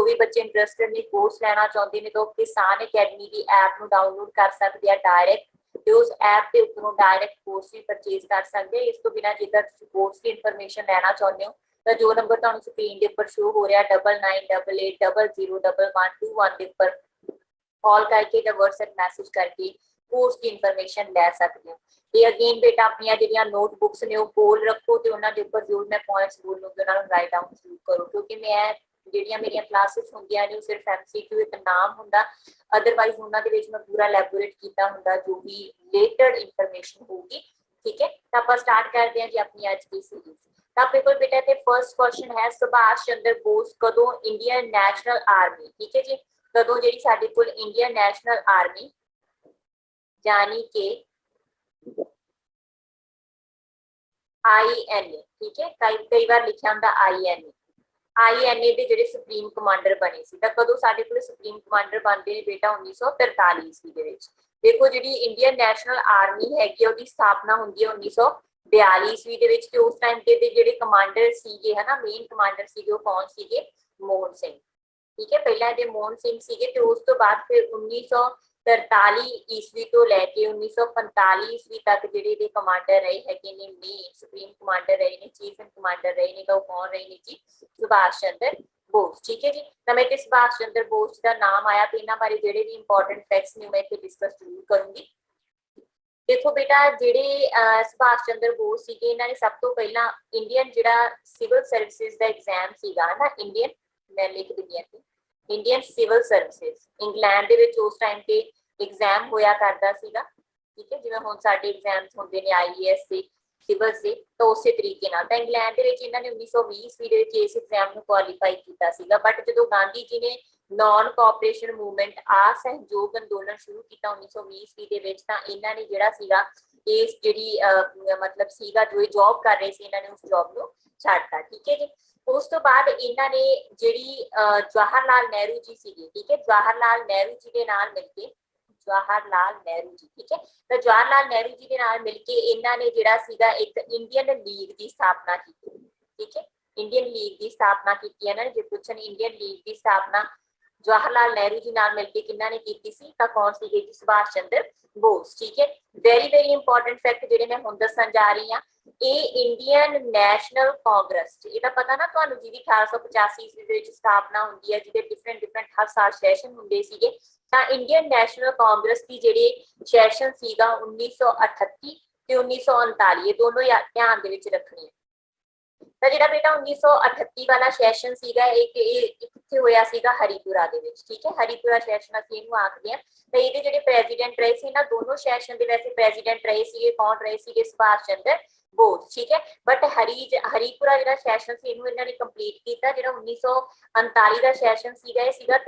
भी बच्चे इंटरस्टेड ने कोर्स लेना चाहते हैं तो किसान अकेडमी की ऐप ਨੂੰ डाउनलोड कर सकते हैं डायरेक्ट ਤੇ ਉਸ ਐਪ ਦੇ ਉੱਪਰੋਂ ਡਾਇਰੈਕਟ ਕੋਰਸ ਵੀ ਪਰਚੇਸ ਕਰ ਸਕਦੇ ਇਸ ਤੋਂ ਬਿਨਾਂ ਜੇਕਰ ਤੁਸੀਂ ਕੋਰਸ ਦੀ ਇਨਫੋਰਮੇਸ਼ਨ ਲੈਣਾ ਚਾਹੁੰਦੇ ਹੋ ਤਾਂ ਜੋ ਨੰਬਰ ਤੁਹਾਨੂੰ ਸਕਰੀਨ ਦੇ ਉੱਪਰ ਸ਼ੋ ਹੋ ਰਿਹਾ 9988001121 ਦੇ ਉੱਪਰ ਕਾਲ ਕਰਕੇ ਜਾਂ WhatsApp ਮੈਸੇਜ ਕਰਕੇ ਕੋਰਸ ਦੀ ਇਨਫੋਰਮੇਸ਼ਨ ਲੈ ਸਕਦੇ ਹੋ ਤੇ ਅਗੇਨ ਬੇਟਾ ਆਪਣੀਆਂ ਜਿਹੜੀਆਂ ਨੋਟਬੁੱਕਸ ਨੇ ਉਹ ਕੋਲ ਰੱਖੋ ਤੇ ਉਹਨਾਂ ਦੇ ਉੱਪਰ ਜੋ ਮੈਂ ਪੁਆਇੰਟਸ ਬੋਲੂੰਗੀ ਉਹਨਾਂ ਨੂੰ ਰਾਈਟ ਡਾਊਨ ਜ਼ਰੂਰ ਕਰੋ ਕਿਉਂਕਿ ਮੈਂ ਜਿਹੜੀਆਂ ਮੇਰੀਆਂ ਕਲਾਸਿਸ ਹੁੰਦੀਆਂ ਨੇ ਉਹ ਸਿਰਫ MCQ ਇੱਕ ਨਾਮ ਹੁੰਦਾ ਅਦਰਵਾਈਜ਼ ਉਹਨਾਂ ਦੇ ਵਿੱਚ ਮੈਂ ਪੂਰਾ ਲੈਬੋਰੇਟ ਕੀਤਾ ਹੁੰਦਾ ਜੋ ਵੀ ਰਿਲੇਟਡ ਇਨਫੋਰਮੇਸ਼ਨ ਹੋਊਗੀ ਠੀਕ ਹੈ ਤਾਂ ਆਪਾਂ ਸਟਾਰਟ ਕਰਦੇ ਹਾਂ ਜੀ ਆਪਣੀ ਅੱਜ ਦੀ ਸੀਰੀਜ਼ ਤਾਂ ਆਪਣੇ ਕੋਲ ਬੇਟਾ ਤੇ ਫਰਸਟ ਕੁਐਸਚਨ ਹੈ ਸੁਭਾਸ਼ ਚੰਦਰ ਬੋਸ ਕਦੋਂ ਇੰਡੀਅਨ ਨੈਸ਼ਨਲ ਆਰਮੀ ਠੀਕ ਹੈ ਜੀ ਕਦੋਂ ਜਿਹੜੀ ਸਾਡੇ ਕੋਲ ਇੰਡੀਅਨ ਨੈਸ਼ਨਲ ਆਰਮੀ यानी कि INA ठीक है कई बार लिखा होंगे INA ਦੇ ਜਿਹੜੇ ਸੁਪਰੀਮ ਕਮਾਂਡਰ ਬਣੇ ਸੀ ਤਾਂ ਕਦੋਂ ਸਾਡੇ ਕੋਲ ਸੁਪਰੀਮ ਕਮਾਂਡਰ ਬਣਦੇ ਨੇ ਬੇਟਾ 1943 ਈਸਵੀ ਦੇ ਵਿੱਚ ਦੇਖੋ ਜਿਹੜੀ ਇੰਡੀਅਨ ਨੈਸ਼ਨਲ ਆਰਮੀ ਹੈਗੀ ਉਹਦੀ ਸਥਾਪਨਾ ਹੁੰਦੀ ਹੈ 1942 ਈਸਵੀ ਦੇ ਵਿੱਚ ਤੇ ਉਸ ਟਾਈਮ ਤੇ ਜਿਹੜੇ ਕਮਾਂਡਰ ਸੀਗੇ ਹਨਾ ਮੇਨ ਕਮਾਂਡਰ ਸੀਗੇ ਉਹ ਕੌਣ ਸੀਗੇ ਮੋਹਨ ਸਿੰਘ ਠੀਕ ਹੈ ਪਹਿਲਾਂ ਇਹਦੇ ਮੋਹਨ ਸਿੰਘ ਸੀਗੇ ਤੇ ਉਸ ਤੋਂ ਬਾਅਦ ਫਿਰ 1943 ਈਸਵੀ ਤੋਂ ਲੈ ਕੇ 1945 ਈਸਵੀ ਤੱਕ ਜਿਹੜੇ ਇਹਦੇ ਕਮਾਂਡਰ ਰਹੇ ਹੈਗੇ ਨੇ ਮੇਨ ਸੁਪਰੀਮ ਕਮਾਂਡਰ ਰਹੇ ਨੇ ਚੀਫ ਇਨ ਕਮਾਂਡਰ ਰਹੇ ਨੇ ਤਾਂ ਉਹ ਕੌਣ ਰਹੇ ਨੇ ਜੀ ਸੁਭਾਸ਼ ਚੰਦਰ ਬੋਸ ਠੀਕ ਹੈ ਜੀ ਤਾਂ ਮੈਂ ਤੇ ਸੁਭਾਸ਼ ਚੰਦਰ ਬੋਸ ਦਾ ਨਾਮ ਆਇਆ ਤੇ ਇਹਨਾਂ ਬਾਰੇ ਜਿਹੜੇ ਵੀ ਇੰਪੋਰਟੈਂਟ ਫੈਕਟਸ ਨੇ ਮੈਂ ਇੱਥੇ ਡਿਸਕਸ ਜ਼ਰੂਰ ਕਰੂੰਗੀ ਦੇਖੋ ਬੇਟਾ ਜਿਹੜੇ ਸੁਭਾਸ਼ ਚੰਦਰ ਬੋਸ ਸੀਗੇ ਇਹਨਾਂ ਨੇ ਸਭ ਤੋਂ ਪਹਿਲਾਂ ਇੰਡੀਅਨ ਜਿਹੜਾ ਸਿਵਲ ਸਰਵਿਸਿਜ਼ ਦਾ ਐਗਜ਼ਾਮ ਸੀਗਾ ਨਾ ਇੰਡੀਅਨ ਮੈਂ ਲਿਖ ਦਿੰਦੀ ਹਾਂ ਇੰਡੀਅਨ ਸਿਵਲ ਸਰਵਿਸਿਜ਼ ਇੰਗਲੈਂਡ ਦੇ ਵਿੱਚ ਉਸ ਟਾਈਮ ਤੇ ਐਗਜ਼ਾਮ ਹੋਇਆ ਕਰਦਾ ਸੀਗਾ ਠੀਕ ਹੈ ਜਿਵੇਂ ਹੁਣ ਸਾਡੇ ਐਗਜ਼ਾਮਸ ਹੁੰਦੇ ਨੇ IAS ਦੇ ਸਿਵਲ ਦੇ ਤਾਂ ਉਸੇ ਤਰੀਕੇ ਨਾਲ ਤਾਂ ਇੰਗਲੈਂਡ ਦੇ ਵਿੱਚ ਇਹਨਾਂ ਨੇ 1920 ਈਸਵੀ ਦੇ ਵਿੱਚ ਇਸ ਐਗਜ਼ਾਮ ਨੂੰ ਕੁਆਲੀਫਾਈ ਕੀਤਾ ਸੀਗਾ ਬਟ ਜਦੋਂ ਗਾਂਧੀ ਜੀ ਨੇ ਨਾਨ ਕੋਆਪਰੇਸ਼ਨ ਮੂਵਮੈਂਟ ਸਹਿਯੋਗ ਅੰਦੋਲਨ ਸ਼ੁਰੂ ਕੀਤਾ 1920 ਈਸਵੀ ਦੇ ਵਿੱਚ ਤਾਂ ਇਹਨਾਂ ਨੇ ਜਿਹੜਾ ਸੀਗਾ ਇਸ ਜਿਹੜੀ ਮਤਲਬ ਸੀਗਾ ਜੋ ਇਹ ਜੌਬ ਕਰ ਰਹੇ ਸੀ ਇਹਨਾਂ ਨੇ ਉਸ ਜੌਬ ਨੂੰ ਛੱਡਤਾ ਠੀਕ ਹੈ ਜੀ ਉਸ ਤੋਂ ਬਾਅਦ ਇਹਨਾਂ ਨੇ ਜਿਹੜੀ ਜਵਾਹਰ ਲਾਲ ਨਹਿਰੂ ਜੀ ਸੀਗੇ ਠੀਕ ਹੈ ਜਵਾਹਰ ਲਾਲ ਨਹਿਰੂ ਜੀ ਦੇ ਨਾਲ ਮਿਲ ਕੇ ਜਵਾਹਰ ਲਾਲ ਨਹਿਰੂ ਜੀ ਠੀਕ ਹੈ ਤਾਂ ਜਵਾਹਰ ਲਾਲ ਨਹਿਰੂ ਜੀ ਦੇ ਨਾਲ ਮਿਲ ਕੇ ਇਹਨਾਂ ਨੇ ਜਿਹੜਾ ਸੀਗਾ ਇੱਕ ਇੰਡੀਅਨ ਲੀਗ ਦੀ ਸਥਾਪਨਾ ਕੀਤੀ ਠੀਕ ਹੈ ਇੰਡੀਅਨ ਲੀਗ ਦੀ ਸਥਾਪਨਾ ਕੀਤੀ ਇਹਨਾਂ ਨੇ ਜੇ ਪੁੱਛਣ ਇੰਡੀਅਨ ਲੀਗ ਦੀ ਸਥਾਪਨਾ ਜਵਾਹਰ ਲਾਲ ਨਹਿਰੂ ਜੀ ਨਾਲ ਮਿਲ ਕੇ ਕਿਹਨਾਂ ਨੇ ਕੀਤੀ ਸੀ ਤਾਂ ਕੌਣ ਸੀਗੇ ਜੀ ਸੁਭਾਸ਼ ਚੰਦਰ ਬੋਸ ਠੀਕ ਹੈ ਵੈਰੀ ਇੰਪੋਰਟੈਂਟ ਫੈਕਟ ਜਿਹੜੇ ਮੈਂ ਹੁਣ ਦੱਸਣ ਜਾ ਰਹੀ ਹਾਂ ਇਹ ਇੰਡੀਅਨ ਨੈਸ਼ਨਲ ਕਾਂਗਰਸ ਇਹਦਾ ਪਤਾ ਨਾ ਤੁਹਾਨੂੰ ਜਿਹਦੀ 1885 ਈਸਵੀ ਦੇ ਵਿੱਚ ਸਥਾਪਨਾ ਹੁੰਦੀ ਹੈ ਜਿਹਦੇ ਡਿਫਰੈਂਟ ਹਰ ਸਾਲ ਸੈਸ਼ਨ ਹੁੰਦੇ ਸੀਗੇ ਤਾਂ ਇੰਡੀਅਨ ਨੈਸ਼ਨਲ ਕਾਂਗਰਸ ਦੀ ਜਿਹੜੇ ਸੈਸ਼ਨ ਸੀਗਾ 1938 ਤੇ 1939 ਇਹ ਦੋਨੋਂ ਧਿਆਨ ਦੇ ਵਿੱਚ ਰੱਖਣੇ ਤਾਂ ਜਿਹੜਾ ਬੇਟਾ 1938 ਵਾਲਾ ਸੈਸ਼ਨ ਸੀਗਾ ਇਹ ਕਿੱਥੇ ਹੋਇਆ ਸੀਗਾ ਹਰੀਪੁਰਾ ਦੇ ਵਿੱਚ ਠੀਕ ਹੈ ਹਰੀਪੁਰਾ ਸੈਸ਼ਨ ਅਸੀਂ ਇਹਨੂੰ ਆਖਦੇ ਹਾਂ ਤਾਂ ਇਹਦੇ ਜਿਹੜੇ ਪ੍ਰੈਜ਼ੀਡੈਂਟ ਰਹੇ ਸੀ ਨਾ ਦੋਨੋਂ ਸੈਸ਼ਨ ਦੇ ਵੈਸੇ ਪ੍ਰੈਜ਼ੀਡੈਂਟ ਰਹੇ ਸੀਗੇ ਕੌਣ ਰਹੇ ਸੀਗੇ ਸੁਭਾਸ਼ ਚੰਦਰ ਬੋਸ ਠੀਕ ਹੈ ਬਟ ਹਰੀਪੁਰਾ ਜਿਹੜਾ ਸੈਸ਼ਨ ਸੀ ਇਹਨੂੰ ਇਹਨਾਂ ਨੇ ਕੰਪਲੀਟ ਕੀਤਾ ਜਿਹੜਾ 1939 ਦਾ ਸੈਸ਼ਨ ਸੀਗਾ ਇਹ ਸੀਗਾ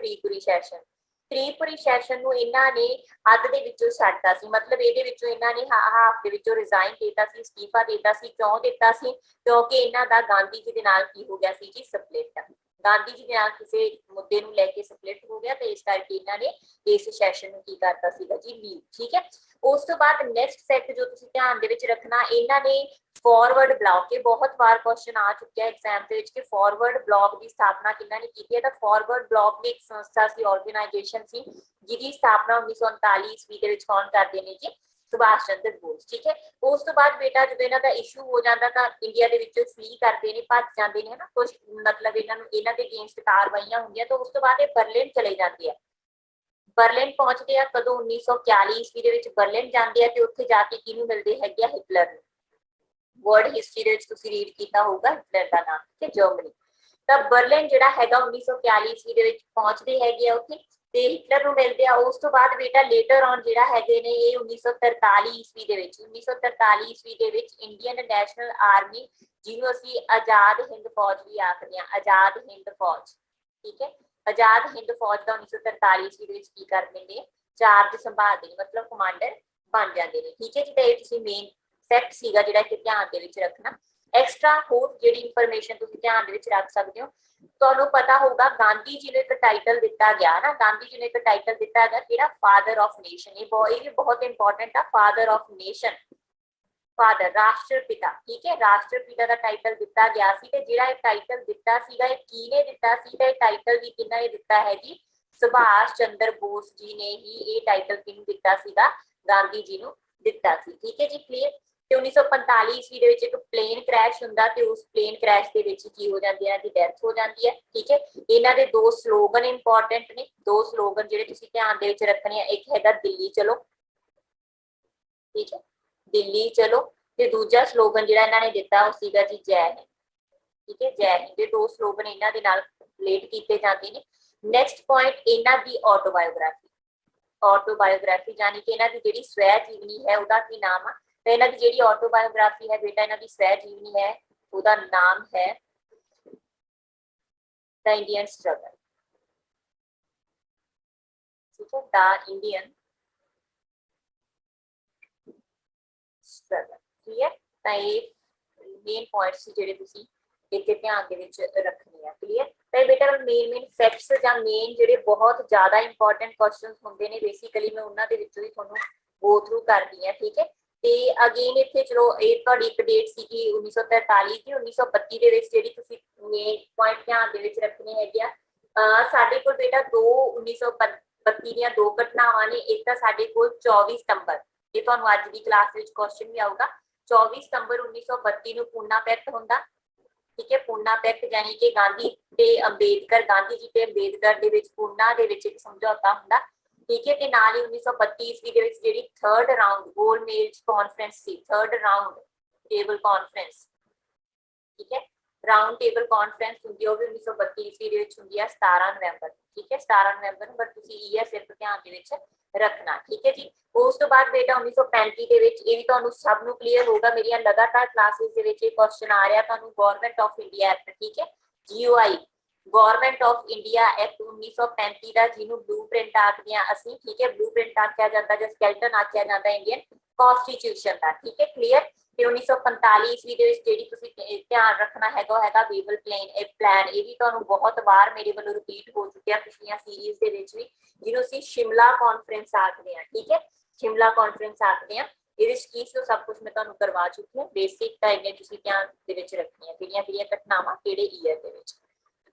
ਤ੍ਰਿਪੁਰੀ ਸੈਸ਼ਨ ਨੂੰ ਇਹਨਾਂ ਨੇ ਅੱਧ ਦੇ ਵਿੱਚੋਂ ਛੱਡਤਾ ਸੀ ਮਤਲਬ ਇਹਦੇ ਵਿੱਚੋਂ ਇਹਨਾਂ ਨੇ ਹਾਫ ਦੇ ਵਿੱਚੋਂ ਰਿਜ਼ਾਈਨ ਦਿੱਤਾ ਸੀ ਅਸਤੀਫਾ ਦਿੱਤਾ ਸੀ ਕਿਉਂ ਦਿੱਤਾ ਸੀ ਕਿਉਂਕਿ ਇਹਨਾਂ ਦਾ ਗਾਂਧੀ ਜੀ ਦੇ ਨਾਲ ਕੀ ਹੋ ਗਿਆ ਸੀ ਜੀ ਸਪਲਿਟ ਗਾਂਧੀ ਜੀ ਦੇ ਨਾਲ ਕਿਸੇ ਮੁੱਦੇ ਨੂੰ ਲੈ ਕੇ ਸਪਲਿਟ ਹੋ ਗਿਆ ਤੇ ਇਸ ਕਰਕੇ ਇਹਨਾਂ ਨੇ ਇਸ ਸੈਸ਼ਨ ਨੂੰ ਕੀ ਕਰਤਾ ਸੀਗਾ ਜੀ ਲੀਵ ਠੀਕ ਹੈ ਉਸ ਤੋਂ ਬਾਅਦ ਨੈਕਸਟ ਫੈਕਟ ਜੋ ਤੁਸੀਂ ਧਿਆਨ ਦੇ ਵਿੱਚ ਰੱਖਣਾ ਇਹਨਾਂ ਨੇ ਫਾਰਵਰਡ ਬਲਾਕ ਇਹ ਬਹੁਤ ਵਾਰ ਕੁਐਸਚਨ ਆ ਚੁੱਕਿਆ ਐਗਜ਼ਾਮ ਦੇ ਵਿੱਚ ਕਿ ਫਾਰਵਰਡ ਬਲਾਕ ਦੀ ਸਥਾਪਨਾ ਕਿਹਨਾਂ ਨੇ ਕੀਤੀ ਹੈ ਤਾਂ ਫਾਰਵਰਡ ਬਲਾਕ ਦੀ ਇੱਕ ਸੰਸਥਾ ਸੀ ਆਰਗੇਨਾਈਜੇਸ਼ਨ ਸੀ ਜਿਹਦੀ ਸਥਾਪਨਾ 1939 ਈਸਵੀ ਦੇ ਵਿੱਚ ਕੌਣ ਕਰਦੇ ਨੇ ਜੀ ਸੁਭਾਸ਼ ਚੰਦਰ ਬੋਸ ਠੀਕ ਹੈ ਉਸ ਤੋਂ ਬਾਅਦ ਬੇਟਾ ਜਦੋਂ ਇਹਨਾਂ ਦਾ ਇਸ਼ੂ ਹੋ ਜਾਂਦਾ ਤਾਂ ਇੰਡੀਆ ਦੇ ਵਿੱਚੋਂ ਫਲੀ ਕਰਦੇ ਨੇ ਭੱਜ ਜਾਂਦੇ ਨੇ ਹਨਾ ਕੁਝ ਮਤਲਬ ਇਹਨਾਂ ਦੇ ਅਗੇਂਸਟ ਕਾਰਵਾਈਆਂ ਹੁੰਦੀਆਂ ਤਾਂ ਉਸ ਤੋਂ ਬਾਅਦ ਇਹ ਬਰਲਿਨ ਚਲੇ ਜਾਂਦੇ ਆ ਬਰਲਿਨ ਪਹੁੰਚਦੇ ਆ ਕਦੋਂ 1941 ਈਸਵੀ ਦੇ ਵਿੱਚ ਬਰਲਿਨ ਜਾਂਦੇ ਆ ਤੇ ਉੱਥੇ ਜਾ ਕੇ ਕਿਹਨੂੰ ਮਿਲਦੇ ਹੈਗੇ ਆ ਹਿਟਲਰ ਨੂੰ ਵਰਲਡ ਹਿਸਟਰੀ ਦੇ ਵਿੱਚ ਤੁਸੀਂ ਰੀਡ ਕੀਤਾ ਹੋਊਗਾ ਹਿਟਲਰ ਦਾ ਨਾਮ ਤੇ ਜਰਮਨੀ ਤਾਂ ਬਰਲਿਨ ਜਿਹੜਾ ਹੈਗਾ 1941 ਈਸਵੀ ਦੇ ਵਿੱਚ ਪਹੁੰਚਦੇ ਹੈਗੇ ਆ ਉੱਥੇ ਤੇ ਹਿਟਲਰ ਨੂੰ ਮਿਲਦੇ ਆ ਉਸ ਤੋਂ ਬਾਅਦ ਬੇਟਾ ਲੇਟਰ ਔਨ ਜਿਹੜਾ ਹੈਗੇ ਨੇ ਇਹ 1943 ਈਸਵੀ ਦੇ ਵਿੱਚ ਇੰਡੀਅਨ ਨੈਸ਼ਨਲ ਆਰਮੀ ਜਿਹਨੂੰ ਅਸੀਂ ਆਜ਼ਾਦ ਹਿੰਦ ਫੌਜ ਵੀ ਆਖਦੇ ਆ ਆਜ਼ਾਦ ਹਿੰਦ ਫੌਜ ਠੀਕ ਹੈ ਆਜ਼ਾਦ ਹਿੰਦ ਫੌਜ ਦਾ 1943 ਈਸਵੀ ਦੇ ਵਿੱਚ ਕੀ ਕਰਦੇ ਨੇ ਚਾਰਜ ਸੰਭਾਲਦੇ ਨੇ ਮਤਲਬ ਕਮਾਂਡਰ ਬਣ ਜਾਂਦੇ ਨੇ ਠੀਕ ਹੈ ਜੀ ਤਾਂ ਇਹ ਤੁਸੀਂ ਮੇਨ ਫੈਕਟ ਸੀਗਾ ਜਿਹੜਾ ਕਿ ਧਿਆਨ ਦੇ ਵਿੱਚ ਰੱਖਣਾ ਐਕਸਟਰਾ ਹੋਰ ਜਿਹੜੀ ਇਨਫੋਰਮੇਸ਼ਨ ਤੁਸੀਂ ਧਿਆਨ ਦੇ ਵਿੱਚ ਰੱਖ ਸਕਦੇ ਹੋ ਤੁਹਾਨੂੰ ਪਤਾ ਹੋਊਗਾ ਗਾਂਧੀ ਜੀ ਨੂੰ ਇੱਕ ਟਾਈਟਲ ਦਿੱਤਾ ਗਿਆ ਨਾ ਗਾਂਧੀ ਜੀ ਨੂੰ ਇੱਕ ਟਾਈਟਲ ਦਿੱਤਾ ਗਿਆ ਕਿਹੜਾ ਫਾਦਰ ਆਫ ਨੇਸ਼ਨ ਇਹ ਵੀ ਬਹੁਤ ਇੰਪੋਰਟੈਂਟ ਆ ਫਾਦਰ ਆਫ ਨੇਸ਼ਨ फादर राष्ट्रपिता, ठीक है, राष्ट्रपिता का टाइटल दिता गया सी ते जिहड़ा टाइटल दिता सीगा ये किने दिता सी ते टाइटल भी किन्ना दिता है जी सुभाष चंद्र बोस जी ने ही ये टाइटल किन्नू दिता सीगा गांधी जी नू दिता सी, ठीक है जी क्लियर। ਤੇ 1945 ਈਸਵੀ ਦੇ ਵਿੱਚ ਇੱਕ ਪਲੇਨ ਕ੍ਰੈਸ਼ ਹੁੰਦਾ ਤੇ ਉਸ ਪਲੇਨ ਕ੍ਰੈਸ਼ ਦੇ ਵਿੱਚ ਕੀ ਹੋ ਜਾਂਦੀ ਹੈ, ਇਹਨਾਂ ਦੀ ਡੈਥ ਹੋ ਜਾਂਦੀ ਹੈ, ਠੀਕ ਹੈ। ਇਹਨਾਂ ਦੇ ਦੋ ਸਲੋਗਨ ਇੰਪੋਰਟੈਂਟ ਨੇ, ਦੋ ਸਲੋਗਨ ਜਿਹੜੇ ਤੁਸੀਂ ਧਿਆਨ ਦੇ ਵਿੱਚ ਰੱਖਣੇ ਆ, ਇੱਕ ਹੈਗਾ ਦਿੱਲੀ ਚਲੋ, ਠੀਕ ਹੈ, ਦਿੱਲੀ ਚਲੋ, ਤੇ ਦੂਜਾ ਸਲੋਗਨ ਜਿਹੜਾ ਇਹਨਾਂ ਨੇ ਦਿੱਤਾ ਉਹ ਸੀਗਾ ਜੀ ਜੈ ਹਿੰਦ, ਠੀਕ ਹੈ, ਜੈ ਹਿੰਦ। ਇਹ ਦੋ ਸਲੋਗਨ ਇਹਨਾਂ ਦੇ ਨਾਲ ਰਿਲੇਟ ਕੀਤੇ ਜਾਂਦੇ ਨੇ। ਨੈਕਸਟ ਪੁਆਇੰਟ ਇਹਨਾਂ ਦੀ ਆਟੋਬਾਇਓਗ੍ਰਾਫੀ, ਆਟੋਬਾਇਓਗ੍ਰਾਫੀ ਯਾਨੀ ਕਿ ਇਹਨਾਂ ਦੀ ਜਿਹੜੀ ਸਵੈ ਜੀਵਨੀ ਹੈ ਉਹਦਾ ਕੀ ਨਾਮ ਆ, तो इन्हां दी जिहड़ी ऑटोबायोग्राफी है बेटा इन्हां दी स्वै जीवनी है उहदा नाम है द इंडियन स्ट्रगल, ठीक है, द इंडियन स्ट्रगल, ठीक है। तो ये मेन पॉइंट्स जिहड़े तुसीं इत्थे ध्यान दे विच रखने आ, क्लियर। तो बेटा मेन फैक्ट्स जां मेन जिहड़े बहुत ज्यादा इंपॉर्टेंट क्वेश्चंस हुंदे ने बेसिकली मैं उन्हां दे विचों ही तुहानूं गो थ्रू करदी हां, ठीक है। ਤੇ ਅਗੇਨ ਇੱਥੇ ਚਲੋ ਇਹ ਤੁਹਾਡੀ ਇੱਕ ਡੇਟ ਸੀਗੀ 1943 ਦੀ, 1932 ਦੇ ਵਿੱਚ ਜਿਹੜੀ ਤੁਸੀਂ ਮੇਨ ਪੁਆਇੰਟ ਧਿਆਨ ਦੇ ਵਿੱਚ ਰੱਖਣੇ ਹੈਗੇ ਆ, ਸਾਡੇ ਕੋਲ ਬੇਟਾ 1932 ਦੀਆਂ ਦੋ ਘਟਨਾਵਾਂ ਨੇ। ਇੱਕ ਤਾਂ ਸਾਡੇ ਕੋਲ 24 ਸਤੰਬਰ, ਇਹ ਤੁਹਾਨੂੰ ਅੱਜ ਦੀ ਕਲਾਸ ਵਿੱਚ ਕੁਐਸਚਨ ਵੀ ਆਊਗਾ, 24 ਸਤੰਬਰ 1932 ਨੂੰ ਪੂਨਾ ਪੈਕਟ ਹੁੰਦਾ, ਠੀਕ ਹੈ। ਪੂਨਾ ਪੈਕਟ ਯਾਨੀ ਕਿ ਗਾਂਧੀ ਤੇ ਅੰਬੇਦਕਰ, ਗਾਂਧੀ ਜੀ ਤੇ ਅੰਬੇਦਕਰ ਦੇ ਵਿੱਚ ਪੂਨਾ ਦੇ ਵਿੱਚ ਇੱਕ ਸਮਝੌਤਾ ਹੁੰਦਾ, ठीक है। नाल ही 1932 ईस्वी ਦੇ ਵਿੱਚ ਜਿਹੜੀ ਥਰਡ ਰਾਉਂਡ ਗੋਲ ਮੇਜ ਕਾਨਫਰੰਸ ਸੀ, ਥਰਡ ਰਾਉਂਡ ਟੇਬਲ ਕਾਨਫਰੰਸ, ਠੀਕ ਹੈ, ਰਾਉਂਡ ਟੇਬਲ ਕਾਨਫਰੰਸ ਹੁੰਦੀ ਉਹ ਵੀ 1932 ਈਸਵੀ ਦੇ ਵਿੱਚ ਹੁੰਦੀ ਹੈ 17 ਨਵੰਬਰ, ਠੀਕ ਹੈ, 17 ਨਵੰਬਰ ਨੂੰ, ਪਰ ਤੁਸੀਂ ਇਹ ਸਿਰਫ ਧਿਆਨ ਦੇ ਵਿੱਚ ਰੱਖਣਾ, ਠੀਕ ਹੈ ਜੀ। ਉਸ ਤੋਂ ਬਾਅਦ ਬੇਟਾ 1935 ਦੇ ਵਿੱਚ, ਇਹ ਵੀ ਤੁਹਾਨੂੰ ਸਭ ਨੂੰ ਕਲੀਅਰ ਹੋਗਾ, ਮੇਰੀਆਂ ਲਗਾਤਾਰ ਕਲਾਸਿਸ ਦੇ ਵਿੱਚ ਇਹ ਕੁਐਸਚਨ ਆ ਰਿਹਾ ਤੁਹਾਨੂੰ, ਗਵਰਨਮੈਂਟ ਆਫ ਇੰਡੀਆ ਐਕਟ, ਠੀਕ ਹੈ, GOI government of India act 1935 का जिन्हों ब्लूप्रिंट आखदे हां असीं, ठीक है, ब्लूप्रिंट आख्या जाता जां स्केलेटन आख्या जाता इंडियन कॉन्स्टिट्यूशन का, ठीक है क्लियर। फिर 1945 ईस्वी दे विच जिहड़ी तुसीं ध्यान रखना हैगा वो हैगा वेवल प्लान, ये भी तुहानूं बहुत बार मेरे वालों रिपीट हो चुकिया पिछलियां सीरीज दे विच भी, जिन्हों असीं शिमला कॉन्फ्रेंस आखदे हां, ठीक है, शिमला कॉन्फ्रेंस आखदे हां। ਇਹਦੇ ਵਿੱਚ ਕੀ ਸੀ ਸਭ ਕੁਝ ਮੈਂ ਤੁਹਾਨੂੰ ਕਰਵਾ ਚੁੱਕੀ ਹਾਂ, ਬੇਸਿਕ ਤਾਂ ਇਹਨੇ ਤੁਸੀਂ ਧਿਆਨ ਦੇ ਵਿੱਚ ਰੱਖਣੀਆਂ ਕਿਹੜੀਆਂ ਘਟਨਾਵਾਂ ਕਿਹੜੇ ਈਅਰ ਦੇ ਵਿੱਚ।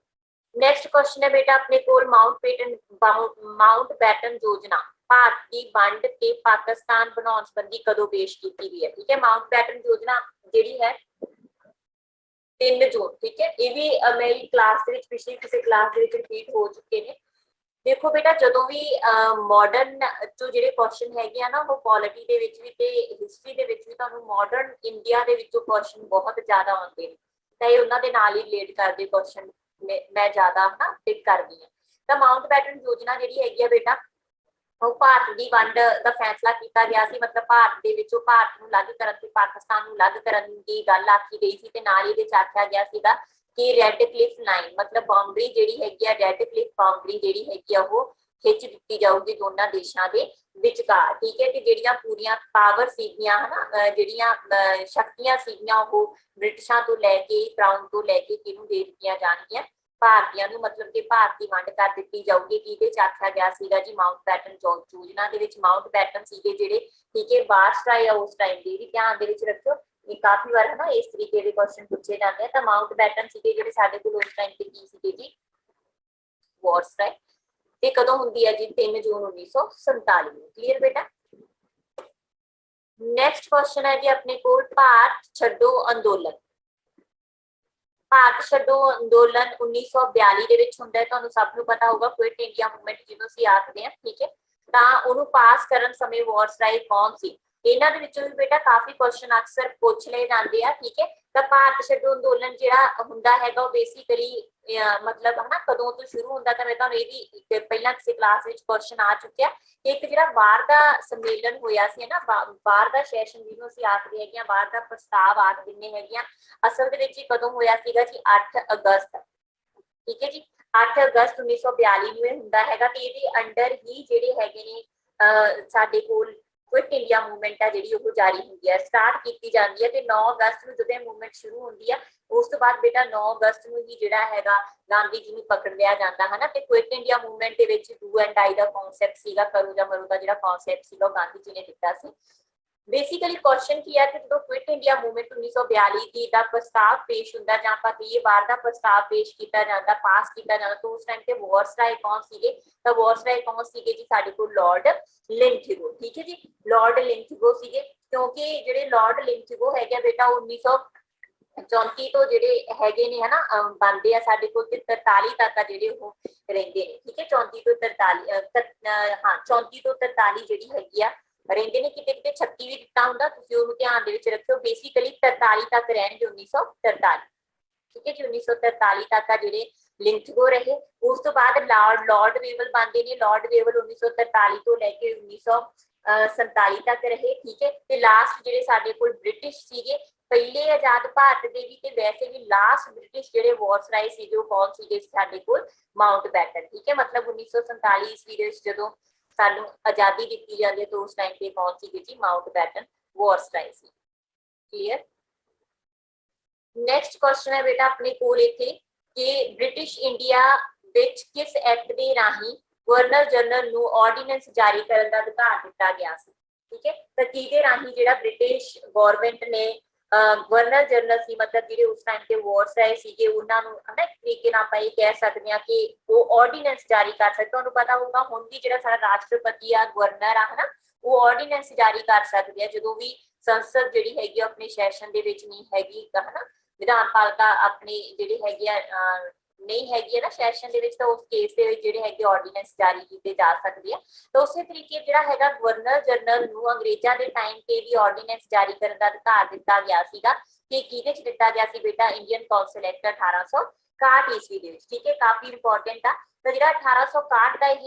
नेक्स्ट क्वेश्चन है बेटा अपने कोल माउंट बैटन योजना भारती वंड ते पाकिस्तान बनाउण संबंधी कदों पेश की गई है, ठीक है। माउंट बैटन योजना जिहड़ी है 3 जून, ठीक है, ये भी मेरी क्लास दे विच पिछली किसी क्लास दे विच रिपीट हो चुके ने। देखो बेटा जदों भी मॉडर्न जो जिहड़े क्वेश्चन हैगे आ ना वो पॉलिटी दे विच भी ते हिस्टरी दे विच भी तुहानूं मॉडर्न इंडिया दे विचों क्वेश्चन बहुत ज्यादा आउंदे ने, तां इह उन्हां दे नाल ही रिलेट करदे क्वेश्चन मैं ज्यादा ना पिक करदी हां। तो माउंट बैटन योजना जिहड़ी हैगी आ बेटा ਉਹ ਭਾਰਤ ਦੀ ਵੰਡ ਦਾ ਫੈਸਲਾ ਕੀਤਾ ਗਿਆ ਸੀ, ਮਤਲਬ ਭਾਰਤ ਦੇ ਵਿੱਚੋਂ ਭਾਰਤ ਨੂੰ ਅਲੱਗ ਕਰਨ ਤੇ ਪਾਕਿਸਤਾਨ ਨੂੰ ਅਲੱਗ ਕਰਨ ਦੀ ਗੱਲ ਆਖੀ ਗਈ ਸੀ, ਤੇ ਨਾਲ ਹੀ ਇਹਦੇ ਚ ਆਖਿਆ ਗਿਆ ਸੀਗਾ ਕਿ ਰੈੱਡ ਕਲਿਫ ਲਾਈਨ ਮਤਲਬ ਬਾਉਂਡਰੀ ਜਿਹੜੀ ਹੈਗੀ ਆ, ਰੈੱਡ ਕਲਿਫ ਬਾਉਂਡਰੀ ਜਿਹੜੀ ਹੈਗੀ ਆ ਉਹ ਖਿੱਚ ਦਿੱਤੀ ਜਾਊਗੀ ਦੋਨਾਂ ਦੇਸ਼ਾਂ ਦੇ ਵਿਚਕਾਰ, ਠੀਕ ਹੈ। ਤੇ ਜਿਹੜੀਆਂ ਪੂਰੀਆਂ ਪਾਵਰ ਸੀਗੀਆਂ ਹਨਾ, ਜਿਹੜੀਆਂ ਸ਼ਕਤੀਆਂ ਸੀਗੀਆਂ ਉਹ ਬ੍ਰਿਟਿਸ਼ਾਂ ਤੋਂ ਲੈ ਕੇ ਕਰਾਊਨ ਤੋਂ ਲੈ ਕੇ ਕਿਹਨੂੰ ਦੇ ਦਿੱਤੀਆਂ ਜਾਣਗੀਆਂ, ਭਾਰਤੀਆਂ ਨੂੰ, ਮਤਲਬ ਕਿ ਭਾਰਤੀ ਵੰਡ ਕਰ ਦਿੱਤੀ ਜਾਊਗੀ। ਕਿਹਦੇ ਚ ਆਖਿਆ ਗਿਆ ਸੀਗਾ ਜੀ ਮਾਊਂਟ ਬੈਟਨ ਯੋਜਨਾ ਦੇ ਵਿੱਚ ਮਾਊਂਟ ਬੈਟਨ ਸੀਗੇ ਜਿਹੜੇ, ਠੀਕ ਹੈ, ਵਾਇਸਰਾਏ ਆ ਉਸ ਟਾਈਮ ਦੇ, ਵੀ ਧਿਆਨ ਦੇ ਵਿੱਚ ਰੱਖਿਓ, ਇਹ ਕਾਫੀ ਵਾਰ ਹਨਾ ਇਸ ਤਰੀਕੇ ਦੇ ਕੁਐਸਚਨ ਪੁੱਛੇ ਜਾਂਦੇ ਆ। ਤਾਂ ਮਾਊਂਟ ਬੈਟਨ ਸੀਗੇ ਜਿਹੜੇ ਸਾਡੇ ਕੋਲ ਉਸ ਟਾਈਮ ਤੇ ਕੀ ਸੀਗੇ ਜੀ ਵਾਇਸਰਾਏ, ਤੇ ਕਦੋਂ ਹੁੰਦੀ ਹੈ ਜੀ 3 ਜੂਨ 1947 ਨੂੰ, क्लियर बेटा। नेक्स्ट क्वेश्चन है जी अपने को भारत छड्डो अंदोलन। भारत छड्डो अंदोलन 1942 ਦੇ ਵਿੱਚ ਹੁੰਦਾ ਹੈ, ਤੁਹਾਨੂੰ ਸਭ ਨੂੰ ਪਤਾ ਹੋਊਗਾ, ਕੁਇਟ ਇੰਡੀਆ ਮੂਵਮੈਂਟ ਜਿਹਨੂੰ ਅਸੀਂ ਆਖਦੇ ਹਾਂ, ਠੀਕ ਹੈ। ਤਾਂ ਉਹਨੂੰ ਪਾਸ ਕਰਨ ਸਮੇਂ ਵਾਇਸਰਾਏ ਕੌਣ ਸੀ, ਇਹਨਾਂ ਦੇ ਵਿੱਚੋਂ ਵੀ ਬੇਟਾ ਕਾਫੀ ਕੁਐਸਚਨ ਅਕਸਰ ਪੁੱਛ ਲਏ ਜਾਂਦੇ ਆ, ਠੀਕ ਹੈ। ਤਾਂ ਭਾਰਤ ਛੱਡੋ ਅੰਦੋਲਨ ਜਿਹੜਾ ਹੁੰਦਾ ਹੈਗਾ ਉਹ ਬੇਸਿਕਲੀ ਮਤਲਬ ਹਨਾ ਕਦੋਂ ਤੋਂ ਸ਼ੁਰੂ ਹੁੰਦਾ, ਤਾਂ ਮੈਂ ਤੁਹਾਨੂੰ ਇਹ ਵੀ ਪਹਿਲਾਂ ਕਿਸੇ ਕਲਾਸ ਵਿੱਚ ਕੁਐਸਚਨ ਆ ਚੁੱਕਿਆ। ਇੱਕ ਜਿਹੜਾ ਬਾਹਰ ਦਾ ਸੰਮੇਲਨ ਹੋਇਆ ਸੀ ਨਾ, ਬਾਹਰ ਦਾ ਸੈਸ਼ਨ ਜਿਹਨੂੰ ਅਸੀਂ ਆਖਦੇ ਹੈਗੇ ਆ, ਬਾਹਰ ਦਾ ਪ੍ਰਸਤਾਵ ਆਖ ਦਿੰਦੇ ਹੈਗੇ ਆ, ਅਸਲ ਦੇ ਵਿੱਚ ਕਦੋਂ ਹੋਇਆ ਸੀਗਾ ਜੀ 8 ਅਗਸਤ, ਠੀਕ ਹੈ ਜੀ, 8 ਅਗਸਤ 1942 ਨੂੰ ਇਹ ਹੁੰਦਾ ਹੈਗਾ। ਤੇ ਇਹਦੇ ਅੰਡਰ ਹੀ ਜਿਹੜੇ ਹੈਗੇ ਨੇ ਸਾਡੇ ਕੋਲ ਕੁਇਟ ਇੰਡੀਆ ਮੂਵਮੈਂਟ ਆ ਜਿਹੜੀ ਉਹ ਜਾਰੀ ਹੁੰਦੀ ਹੈ, ਸਟਾਰਟ ਕੀਤੀ ਜਾਂਦੀ ਹੈ। ਤੇ 9 ਅਗਸਤ ਨੂੰ ਜਦੋਂ ਇਹ ਮੂਵਮੈਂਟ ਸ਼ੁਰੂ ਹੁੰਦੀ ਆ, ਉਸ ਤੋਂ ਬਾਅਦ ਬੇਟਾ 9 ਅਗਸਤ ਨੂੰ ਹੀ ਜਿਹੜਾ ਹੈਗਾ ਗਾਂਧੀ ਜੀ ਨੂੰ ਪਕੜ ਲਿਆ ਜਾਂਦਾ ਹੈ ਨਾ। ਤੇ ਕੁਇਟ ਇੰਡੀਆ ਮੂਵਮੈਂਟ ਦੇ ਵਿੱਚ ਡੂ ਐਂਡ ਡਾਈ ਦਾ ਕਨਸੈਪਟ ਸੀਗਾ, ਕਰੋ ਜਾਂ ਮਰੋ ਦਾ ਜਿਹੜਾ ਕਨਸੈਪਟ ਸੀਗਾ ਉਹ ਗਾਂਧੀ ਜੀ ਨੇ ਦਿੱਤਾ ਸੀ। बेसिकली क्वेश्चन की है कि जो क्विट इंडिया मूवमेंट 1942 की दा प्रस्ताव पेश हुंदा जां आपां कहिए बाहर दा प्रस्ताव पेश कीता जांदा पास कीता जांदा तो उस टाइम ते वायसराय कौन सीगे तो वायसराय कौन सीगे जी साडे कोल लॉर्ड लिंथगो। ठीक है जी, लॉर्ड लिंथगो सीगे क्योंकि जेडे लॉर्ड लिंथगो है बेटा 1934 तो जेडे हैगे ने है ना बनदे आ साडे कोल ते 43 तक जेडे वो रहंदे ने। ठीक है 34 तो 43 हाँ 34 तो 43 जेडी हैगी आ ਰਹਿੰਦੇ ਨੇ ਕਿਤੇ ਕਿਤੇ 36 ਵੀ ਦਿੱਤਾ ਹੁੰਦਾ ਤੁਸੀਂ ਉਹਨੂੰ ਧਿਆਨ ਦੇ ਵਿੱਚ ਰੱਖਿਓ ਬੇਸਿਕਲੀ 43 ਤੱਕ ਰਹਿਣਗੇ 1943। ਠੀਕ ਹੈ ਜੀ 1943 ਤੱਕ ਆ ਜਿਹੜੇ ਲਿੰਥਗੋ ਰਹੇ। ਉਸ ਤੋਂ ਬਾਅਦ ਲਾਰਡ ਵੇਵਲ ਬਣਦੇ ਨੇ। ਲਾਰਡ ਵੇਵਲ 1943 ਤੋਂ ਲੈ ਕੇ 1947 ਤੱਕ ਰਹੇ। ਠੀਕ ਹੈ ਤੇ ਲਾਸਟ ਜਿਹੜੇ ਸਾਡੇ ਕੋਲ ਬ੍ਰਿਟਿਸ਼ ਸੀਗੇ ਪਹਿਲੇ ਆਜ਼ਾਦ ਭਾਰਤ ਦੇ ਵੀ ਤੇ ਵੈਸੇ ਵੀ ਲਾਸਟ ਬ੍ਰਿਟਿਸ਼ ਜਿਹੜੇ ਵਾਇਸਰਾਏ ਸੀਗੇ ਉਹ ਕੌਣ ਸੀਗੇ ਸਾਡੇ ਕੋਲ ਮਾਊਂਟ ਬੈਟਨ। ਠੀਕ ਹੈ ਮਤਲਬ 1947 ਈਸਵੀ ਦੇ ਵਿੱਚ ਜਦੋਂ ਸਾਨੂੰ ਆਜ਼ਾਦੀ ਦਿੱਤੀ ਜਾਂਦੀ ਹੈ तो उस टाइम पे कौन सी जी माउंट बैटन वायसराय सी। क्लियर। नेक्स्ट क्वेश्चन है बेटा अपने कोल इथे कि ब्रिटिश इंडिया विच किस act they Rahi governor general ਨੂੰ ਆਰਡੀਨੈਂਸ ਜਾਰੀ ਕਰਨ ਦਾ ਅਧਿਕਾਰ ਦਿੱਤਾ ਗਿਆ ਸੀ। ਠੀਕ ਹੈ ਤਾਂ ਕਿਹਦੇ ਰਾਹੀਂ ਜਿਹੜਾ ਬ੍ਰਿਟਿਸ਼ ਗਵਰਨਮੈਂਟ ਨੇ ਗਵਰਨਰ ਜਨਰਲ ਸੀ ਮਤਲਬ ਜਿਹੜੇ ਉਸ ਟਾਈਮ ਤੇ ਵਾਇਸਰਾਏ ਸੀਗੇ ਉਹਨਾਂ ਨੂੰ ਹਨਾ ਇੱਕ ਤਰੀਕੇ ਨਾਲ ਆਪਾਂ ਇਹ ਕਹਿ ਸਕਦੇ ਹਾਂ ਕਿ ਉਹ ਆਰਡੀਨੈਂਸ ਜਾਰੀ ਕਰ ਸਕਦੇ। ਤੁਹਾਨੂੰ ਪਤਾ ਹੋਊਗਾ ਹੁਣ ਵੀ ਜਿਹੜਾ ਸਾਡਾ ਰਾਸ਼ਟਰਪਤੀ ਆ ਗਵਰਨਰ ਆ ਹਨਾ ਉਹ ਆਰਡੀਨੈਂਸ ਜਾਰੀ ਕਰ ਸਕਦੇ ਆ ਜਦੋਂ ਵੀ ਸੰਸਦ ਜਿਹੜੀ ਹੈਗੀ ਆਪਣੇ ਸੈਸ਼ਨ ਦੇ ਵਿੱਚ ਨਹੀਂ ਹੈਗੀ ਹਨਾ ਵਿਧਾਨ ਪਾਲਿਕਾ ਆਪਣੇ ਜਿਹੜੇ ਹੈਗੇ ਆ ਨਹੀਂ ਹੈਗੀ ਹੈ ਨਾ ਸੈਸ਼ਨ ਦੇ ਵਿੱਚ ਤਾਂ ਉਸ ਕੇਸ ਦੇ ਵਿੱਚ ਜਿਹੜੇ ਹੈਗੇ ਆਰਡੀਨੈਂਸ ਜਾਰੀ ਕੀਤੇ ਜਾ ਸਕਦੇ ਆ। ਤਾਂ ਉਸੇ ਤਰੀਕੇ ਜਿਹੜਾ ਹੈਗਾ ਗਵਰਨਰ ਜਨਰਲ ਨੂੰ ਅੰਗਰੇਜ਼ਾਂ ਦੇ ਟਾਈਮ ਤੇ ਵੀ ਆਰਡੀਨੈਂਸ ਜਾਰੀ ਕਰਨ ਦਾ ਅਧਿਕਾਰ ਦਿੱਤਾ ਗਿਆ ਸੀਗਾ ਕਿ ਕਿਹਦੇ ਚ ਦਿੱਤਾ ਗਿਆ ਸੀ ਬੇਟਾ ਇੰਡੀਅਨ ਕੌਂਸਲ ਐਕਟ 1861 ਈਸਵੀ ਦੇ ਵਿੱਚ। ਠੀਕ ਹੈ ਕਾਫੀ ਇੰਪੋਰਟੈਂਟ ਆ। ਤਾਂ ਜਿਹੜਾ 1861 ਦਾ ਇਹ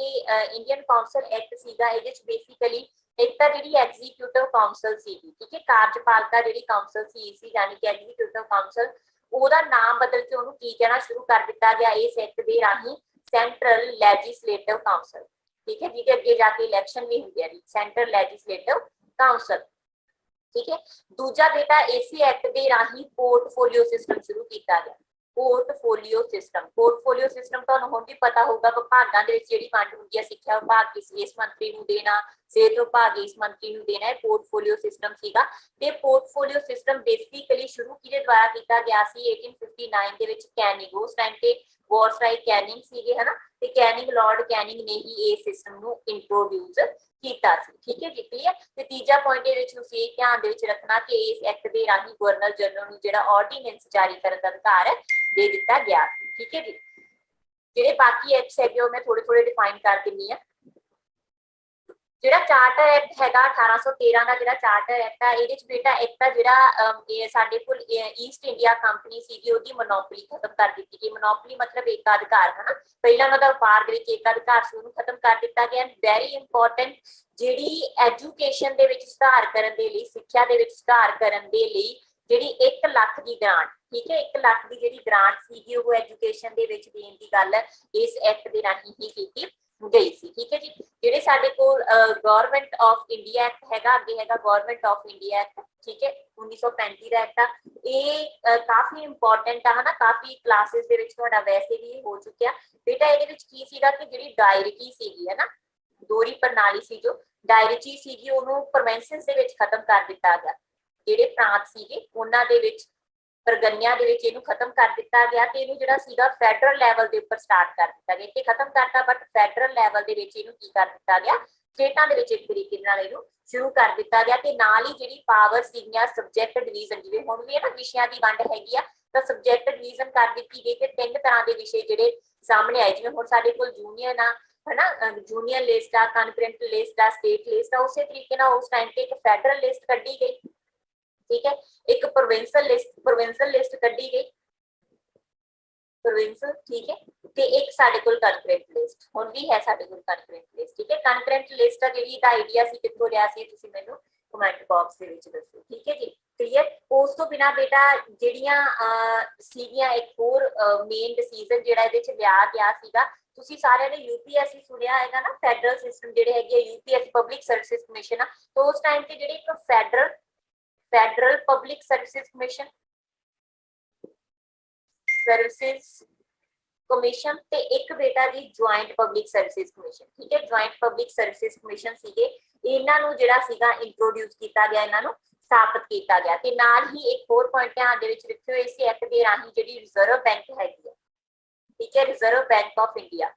ਇੰਡੀਅਨ ਕੌਂਸਲ ਐਕਟ ਸੀਗਾ ਇਹਦੇ ਵਿੱਚ ਬੇਸਿਕਲੀ ਇੱਕ ਤਾਂ ਜਿਹੜੀ ਐਗਜ਼ੀਕਿਊਟਿਵ ਕਾਉਂਸਲ ਸੀਗੀ ਠੀਕ ਹੈ ਕਾਰਜਪਾਲਿਕਾ ਜਿਹੜੀ ਕਾਉਂਸਲ ਸੀ ਯਾਨੀ ਕਿ ਐਗਜ਼ੀਕਿਊਟਿਵ ਕਾਉਂਸਲ ਉਹਦਾ ਨਾਮ ਬਦਲ ਕੇ ਉਹਨੂੰ ਕੀ ਕਹਿਣਾ ਸ਼ੁਰੂ ਕਰ ਦਿੱਤਾ ਗਿਆ ਇਸ ਐਕਟ ਦੇ ਰਾਹੀਂ ਸੈਂਟਰਲ ਲੈਜਿਸਲੇਟਿਵ ਕਾਉਂਸਲ। ਠੀਕ ਹੈ ਜਿਹਦੇ ਅੱਗੇ ਜਾ ਕੇ ਇਲੈਕਸ਼ਨ ਵੀ ਹੁੰਦੀ ਹੈ ਸੈਂਟਰਲ ਲੈਜਿਸਲੇਟਿਵ ਕਾਉਂਸਲ। ਠੀਕ ਹੈ ਦੂਜਾ ਬੇਟਾ ਇਸੇ ਐਕਟ ਦੇ ਰਾਹੀਂ ਪੋਰਟਫੋਲੀਓ ਸਿਸਟਮ ਸ਼ੁਰੂ ਕੀਤਾ ਗਿਆ। ਪੋਰਟਫੋਲੀਓ ਸਿਸਟਮ ਤੁਹਾਨੂੰ ਹੁਣ ਵੀ ਪਤਾ ਹੋਊਗਾ ਵਿਭਾਗਾਂ ਦੇ ਵਿੱਚ ਜਿਹੜੀ ਵੰਡ ਹੁੰਦੀ ਹੈ ਸਿੱਖਿਆ ਵਿਭਾਗ ਇਸ ਮੰਤਰੀ ਨੂੰ ਦੇਣਾ ਸਿਹਤ ਵਿਭਾਗ ਇਸ ਮੰਤਰੀ ਨੂੰ ਦੇਣਾ ਹੈ ਪੋਰਟਫੋਲੀਓ ਸਿਸਟਮ ਸੀਗਾ। ਤੇ ਪੋਰਟਫੋਲੀਓ ਸਿਸਟਮ ਬੇਸਿਕਲੀ ਸ਼ੁਰੂ ਕਿਹਦੇ ਦੁਆਰਾ ਕੀਤਾ ਗਿਆ ਸੀ 1859 ਦੇ ਵਿੱਚ ਕੈਨਿੰਗ ਉਸ ਟਾਈਮ ਤੇ ਵਾਇਸਰਾਏ ਕੈਨਿੰਗ ਸੀਗੇ ਹਨਾ ਤੇ ਕੈਨਿੰਗ ਲਾਰਡ ਕੈਨਿੰਗ ਨੇ ਹੀ ਇਹ ਸਿਸਟਮ ਨੂੰ ਇੰਟਰੋਡਿਊਸ ਕੀਤਾ ਸੀ। ਠੀਕ ਹੈ ਜੀ ਕਲੀਅਰ। ਤੇ ਤੀਜਾ ਪੁਆਇੰਟ ਇਹਦੇ ਵਿੱਚ ਤੁਸੀਂ ਇਹ ਧਿਆਨ ਦੇ ਵਿੱਚ ਰੱਖਣਾ ਕਿ ਇਸ ਐਕਟ ਦੇ ਰਾਹੀਂ ਗਵਰਨਰ ਜਨਰਲ ਨੂੰ ਜਿਹੜਾ ਆਰਡੀਨੈਂਸ ਜਾਰੀ ਕਰਨ ਦਾ ਅਧਿਕਾਰ ਹੈ ਦੇ ਦਿੱਤਾ ਗਿਆ। ਠੀਕ ਹੈ ਜੀ ਜਿਹੜੇ ਬਾਕੀ ਐਕਟਸ ਹੈਗੇ ਉਹ ਮੈਂ ਥੋੜੇ ਥੋੜੇ ਡਿਫਾਈਨ ਕਰ ਦਿੰਨੀ ਆ। ਜਿਹੜਾ ਚਾਰਟਰ ਐਕਟ ਹੈਗਾ 1813 ਦਾ ਜਿਹੜਾ ਚਾਰਟਰ ਐਕਟ ਆ ਇਹਦੇ ਚ ਬੇਟਾ ਇੱਕ ਤਾਂ ਜਿਹੜਾ ਸਾਡੇ ਕੋਲ ਈਸਟ ਇੰਡੀਆ ਕੰਪਨੀ ਸੀਗੀ ਉਹਦੀ ਮੋਨੋਪੋਲੀ ਖਤਮ ਕਰ ਦਿੱਤੀ ਗਈ। ਮੋਨੋਪੋਲੀ ਮਤਲਬ ਏਕਾਧਿਕਾਰ ਹਨਾ ਪਹਿਲਾਂ ਉਹਨਾਂ ਦਾ ਵਪਾਰ ਦੇ ਵਿੱਚ ਏਕਾਧਿਕਾਰ ਸੀ ਉਹਨੂੰ ਖਤਮ ਕਰ ਦਿੱਤਾ ਗਿਆ। ਵੈਰੀ ਇੰਪੋਰਟੈਂਟ ਜਿਹੜੀ ਐਜੂਕੇਸ਼ਨ ਦੇ ਵਿੱਚ ਸੁਧਾਰ ਕਰਨ ਦੇ ਲਈ ਸਿੱਖਿਆ ਦੇ ਵਿੱਚ ਸੁਧਾਰ ਕਰਨ ਦੇ ਲਈ ਜਿਹੜੀ 1 ਲੱਖ ਦੀ ਗ੍ਰਾਂਟ ਠੀਕ ਹੈ 1 ਲੱਖ ਦੀ ਜਿਹੜੀ ਗ੍ਰਾਂਟ ਸੀਗੀ ਉਹ ਐਜੂਕੇਸ਼ਨ ਦੇ ਵਿੱਚ ਦੇਣ ਦੀ ਗੱਲ ਇਸ ਐਕਟ ਦੇ ਰਾਹੀਂ ਹੀ ਕੀਤੀ ਗਈ ਸੀ। ਠੀਕ ਹੈ ਜੀ ਜਿਹੜੇ ਸਾਡੇ ਕੋਲ ਗਵਰਨਮੈਂਟ ਆਫ ਇੰਡੀਆ ਐਕਟ ਹੈਗਾ ਅੱਗੇ ਹੈਗਾ ਗਵਰਨਮੈਂਟ ਆਫ ਇੰਡੀਆ ਐਕਟ ਠੀਕ ਹੈ 1935 ਦਾ ਐਕਟ ਆ ਇਹ ਕਾਫੀ ਇੰਪੋਰਟੈਂਟ ਆ ਹਨਾ ਕਾਫੀ ਕਲਾਸਿਸ ਦੇ ਵਿੱਚ ਤੁਹਾਡਾ ਵੈਸੇ ਵੀ ਹੋ ਚੁੱਕਿਆ ਬੇਟਾ। ਇਹਦੇ ਵਿੱਚ ਕੀ ਸੀਗਾ ਕਿ ਜਿਹੜੀ ਡਾਇਰਕੀ ਸੀਗੀ ਹੈ ਨਾ ਦੋਹਰੀ ਪ੍ਰਣਾਲੀ ਸੀ ਜੋ ਡਾਇਰਕੀ ਸੀਗੀ ਉਹਨੂੰ ਪ੍ਰੋਵਿੰਸਸ ਦੇ ਵਿੱਚ ਖਤਮ ਕਰ ਦਿੱਤਾ ਗਿਆ। ਜਿਹੜੇ ਪ੍ਰਾਂਤ ਸੀਗੇ ਉਹਨਾਂ ਦੇ ਵਿੱਚ ਪ੍ਰਗਨਿਆ ਦੇ ਵਿੱਚ ਇਹਨੂੰ ਖਤਮ ਕਰ ਦਿੱਤਾ ਗਿਆ ਤੇ ਇਹਨੂੰ ਜਿਹੜਾ ਸੀਗਾ ਫੈਡਰਲ ਲੈਵਲ ਦੇ ਉੱਪਰ ਸਟਾਰਟ ਕਰ ਦਿੱਤਾ ਗਿਆ। ਇੱਥੇ ਖਤਮ ਕਰਤਾ ਬਟ ਫੈਡਰਲ ਲੈਵਲ ਦੇ ਵਿੱਚ ਇਹਨੂੰ ਕੀ ਕਰ ਦਿੱਤਾ ਗਿਆ ਸਟੇਟਾਂ ਦੇ ਵਿੱਚ ਇੱਕ ਤਰੀਕੇ ਨਾਲ ਇਹਨੂੰ ਸ਼ੁਰੂ ਕਰ ਦਿੱਤਾ ਗਿਆ ਤੇ ਨਾਲ ਹੀ ਜਿਹੜੀ ਪਾਵਰ ਸੀਗੀਆਂ ਸਬਜੈਕਟ ਡਿਵੀਜ਼ਨ ਜਿਵੇਂ ਹੁਣ ਵੀ ਹੈ ਨਾ ਵਿਸ਼ਿਆਂ ਦੀ ਵੰਡ ਹੈਗੀ ਆ ਤਾਂ ਸਬਜੈਕਟ ਡਿਵੀਜ਼ਨ ਕਰ ਦਿੱਤੀ ਗਈ ਤੇ 3 ਤਰ੍ਹਾਂ ਦੇ ਵਿਸ਼ੇ ਜਿਹੜੇ ਸਾਹਮਣੇ ਆਏ ਜਿਵੇਂ ਹੁਣ ਸਾਡੇ ਕੋਲ ਜੂਨੀਅਰ ਆ ਹਨਾ ਜੂਨੀਅਰ ਲਿਸਟ ਆ ਕਨਕਰੈਂਟ ਲਿਸਟ ਆ ਸਟੇਟ ਲਿਸਟ ਆ ਉਸੇ ਤਰੀਕੇ ਨਾਲ ਉਸ ਟਾਈਮ ਤੇ ਇੱਕ ਫੈਡਰਲ ਲਿਸਟ ਕੱਢੀ ਗਈ। ਠੀਕ ਹੈ ਇੱਕ ਪ੍ਰੋਵਿੰਸ਼ਲ ਲਿਸਟ ਕੱਢੀ ਗਈ ਪ੍ਰੋਵਿੰਸ਼ਲ ਠੀਕ ਹੈ ਤੇ ਇੱਕ ਸਾਡੇ ਕੋਲ ਕਨਕਰੈਂਟ ਲਿਸਟ ਹੁਣ ਵੀ ਹੈ ਸਾਡੇ ਕੋਲ ਕਨਕਰੈਂਟ ਲਿਸਟ। ਠੀਕ ਹੈ ਕਨਕਰੈਂਟ ਲਿਸਟ ਦਾ ਜਿਹੜੀ ਦਾ ਆਈਡੀਆ ਸੀ ਕਿੱਥੋਂ ਲਿਆ ਸੀ ਤੁਸੀਂ ਮੈਨੂੰ ਕਮੈਂਟ ਬਾਕਸ ਦੇ ਵਿੱਚ ਦੱਸੋ। ਠੀਕ ਹੈ ਜੀ ਕਲੀਅਰ। ਉਸ ਤੋਂ ਬਿਨਾ ਬੇਟਾ ਜਿਹੜੀਆਂ ਸੀਗੀਆਂ ਇੱਕ ਹੋਰ ਮੇਨ ਡਿਸੀਜਨ ਜਿਹੜਾ ਇਹਦੇ ਚ ਲਿਆ ਗਿਆ ਸੀਗਾ ਤੁਸੀਂ ਸਾਰਿਆਂ ਨੇ UPSC ਸੁਣਿਆ ਹੈਗਾ ਨਾ ਫੈਡਰਲ ਸਿਸਟਮ ਜਿਹੜੇ ਹੈਗੇ UPSC ਪਬਲਿਕ ਸਰਵਿਸ ਕਮਿਸ਼ਨ ਆ ਤਾਂ ਉਸ ਟਾਈਮ ਤੇ ਜਿਹੜੇ ਇੱਕ ਫੈਡਰਲ ਪਬਲਿਕ ਸਰਵਿਸ ਕਮਿਸ਼ਨ ਤੇ ਇੱਕ ਬੇਟਾ ਜੀ ਜੁਆਇੰਟ ਪਬਲਿਕ ਸਰਵਿਸਿਜ਼ ਕਮਿਸ਼ਨ। ਠੀਕ ਹੈ, ਜੁਆਇੰਟ ਪਬਲਿਕ ਸਰਵਿਸਿਜ਼ ਕਮਿਸ਼ਨ ਸੀਗੇ, ਇਹਨਾਂ ਨੂੰ ਜਿਹੜਾ ਸੀਗਾ ਇੰਟਰੋਡਿਊਸ ਕੀਤਾ ਗਿਆ, ਇਹਨਾਂ ਨੂੰ ਸਥਾਪਿਤ ਕੀਤਾ ਗਿਆ। ਤੇ ਨਾਲ ਹੀ ਇੱਕ ਹੋਰ ਪੁਆਇੰਟ ਧਿਆਨ ਦੇ ਵਿੱਚ ਰੱਖਿਓ, ਇਸ ਐਕਟ ਦੇ ਰਾਹੀਂ ਜਿਹੜੀ ਰਿਜ਼ਰਵ ਬੈਂਕ ਹੈਗੀ ਹੈ, ਠੀਕ ਹੈ, ਰਿਜ਼ਰਵ ਬੈਂਕ ਆਫ ਇੰਡੀਆ,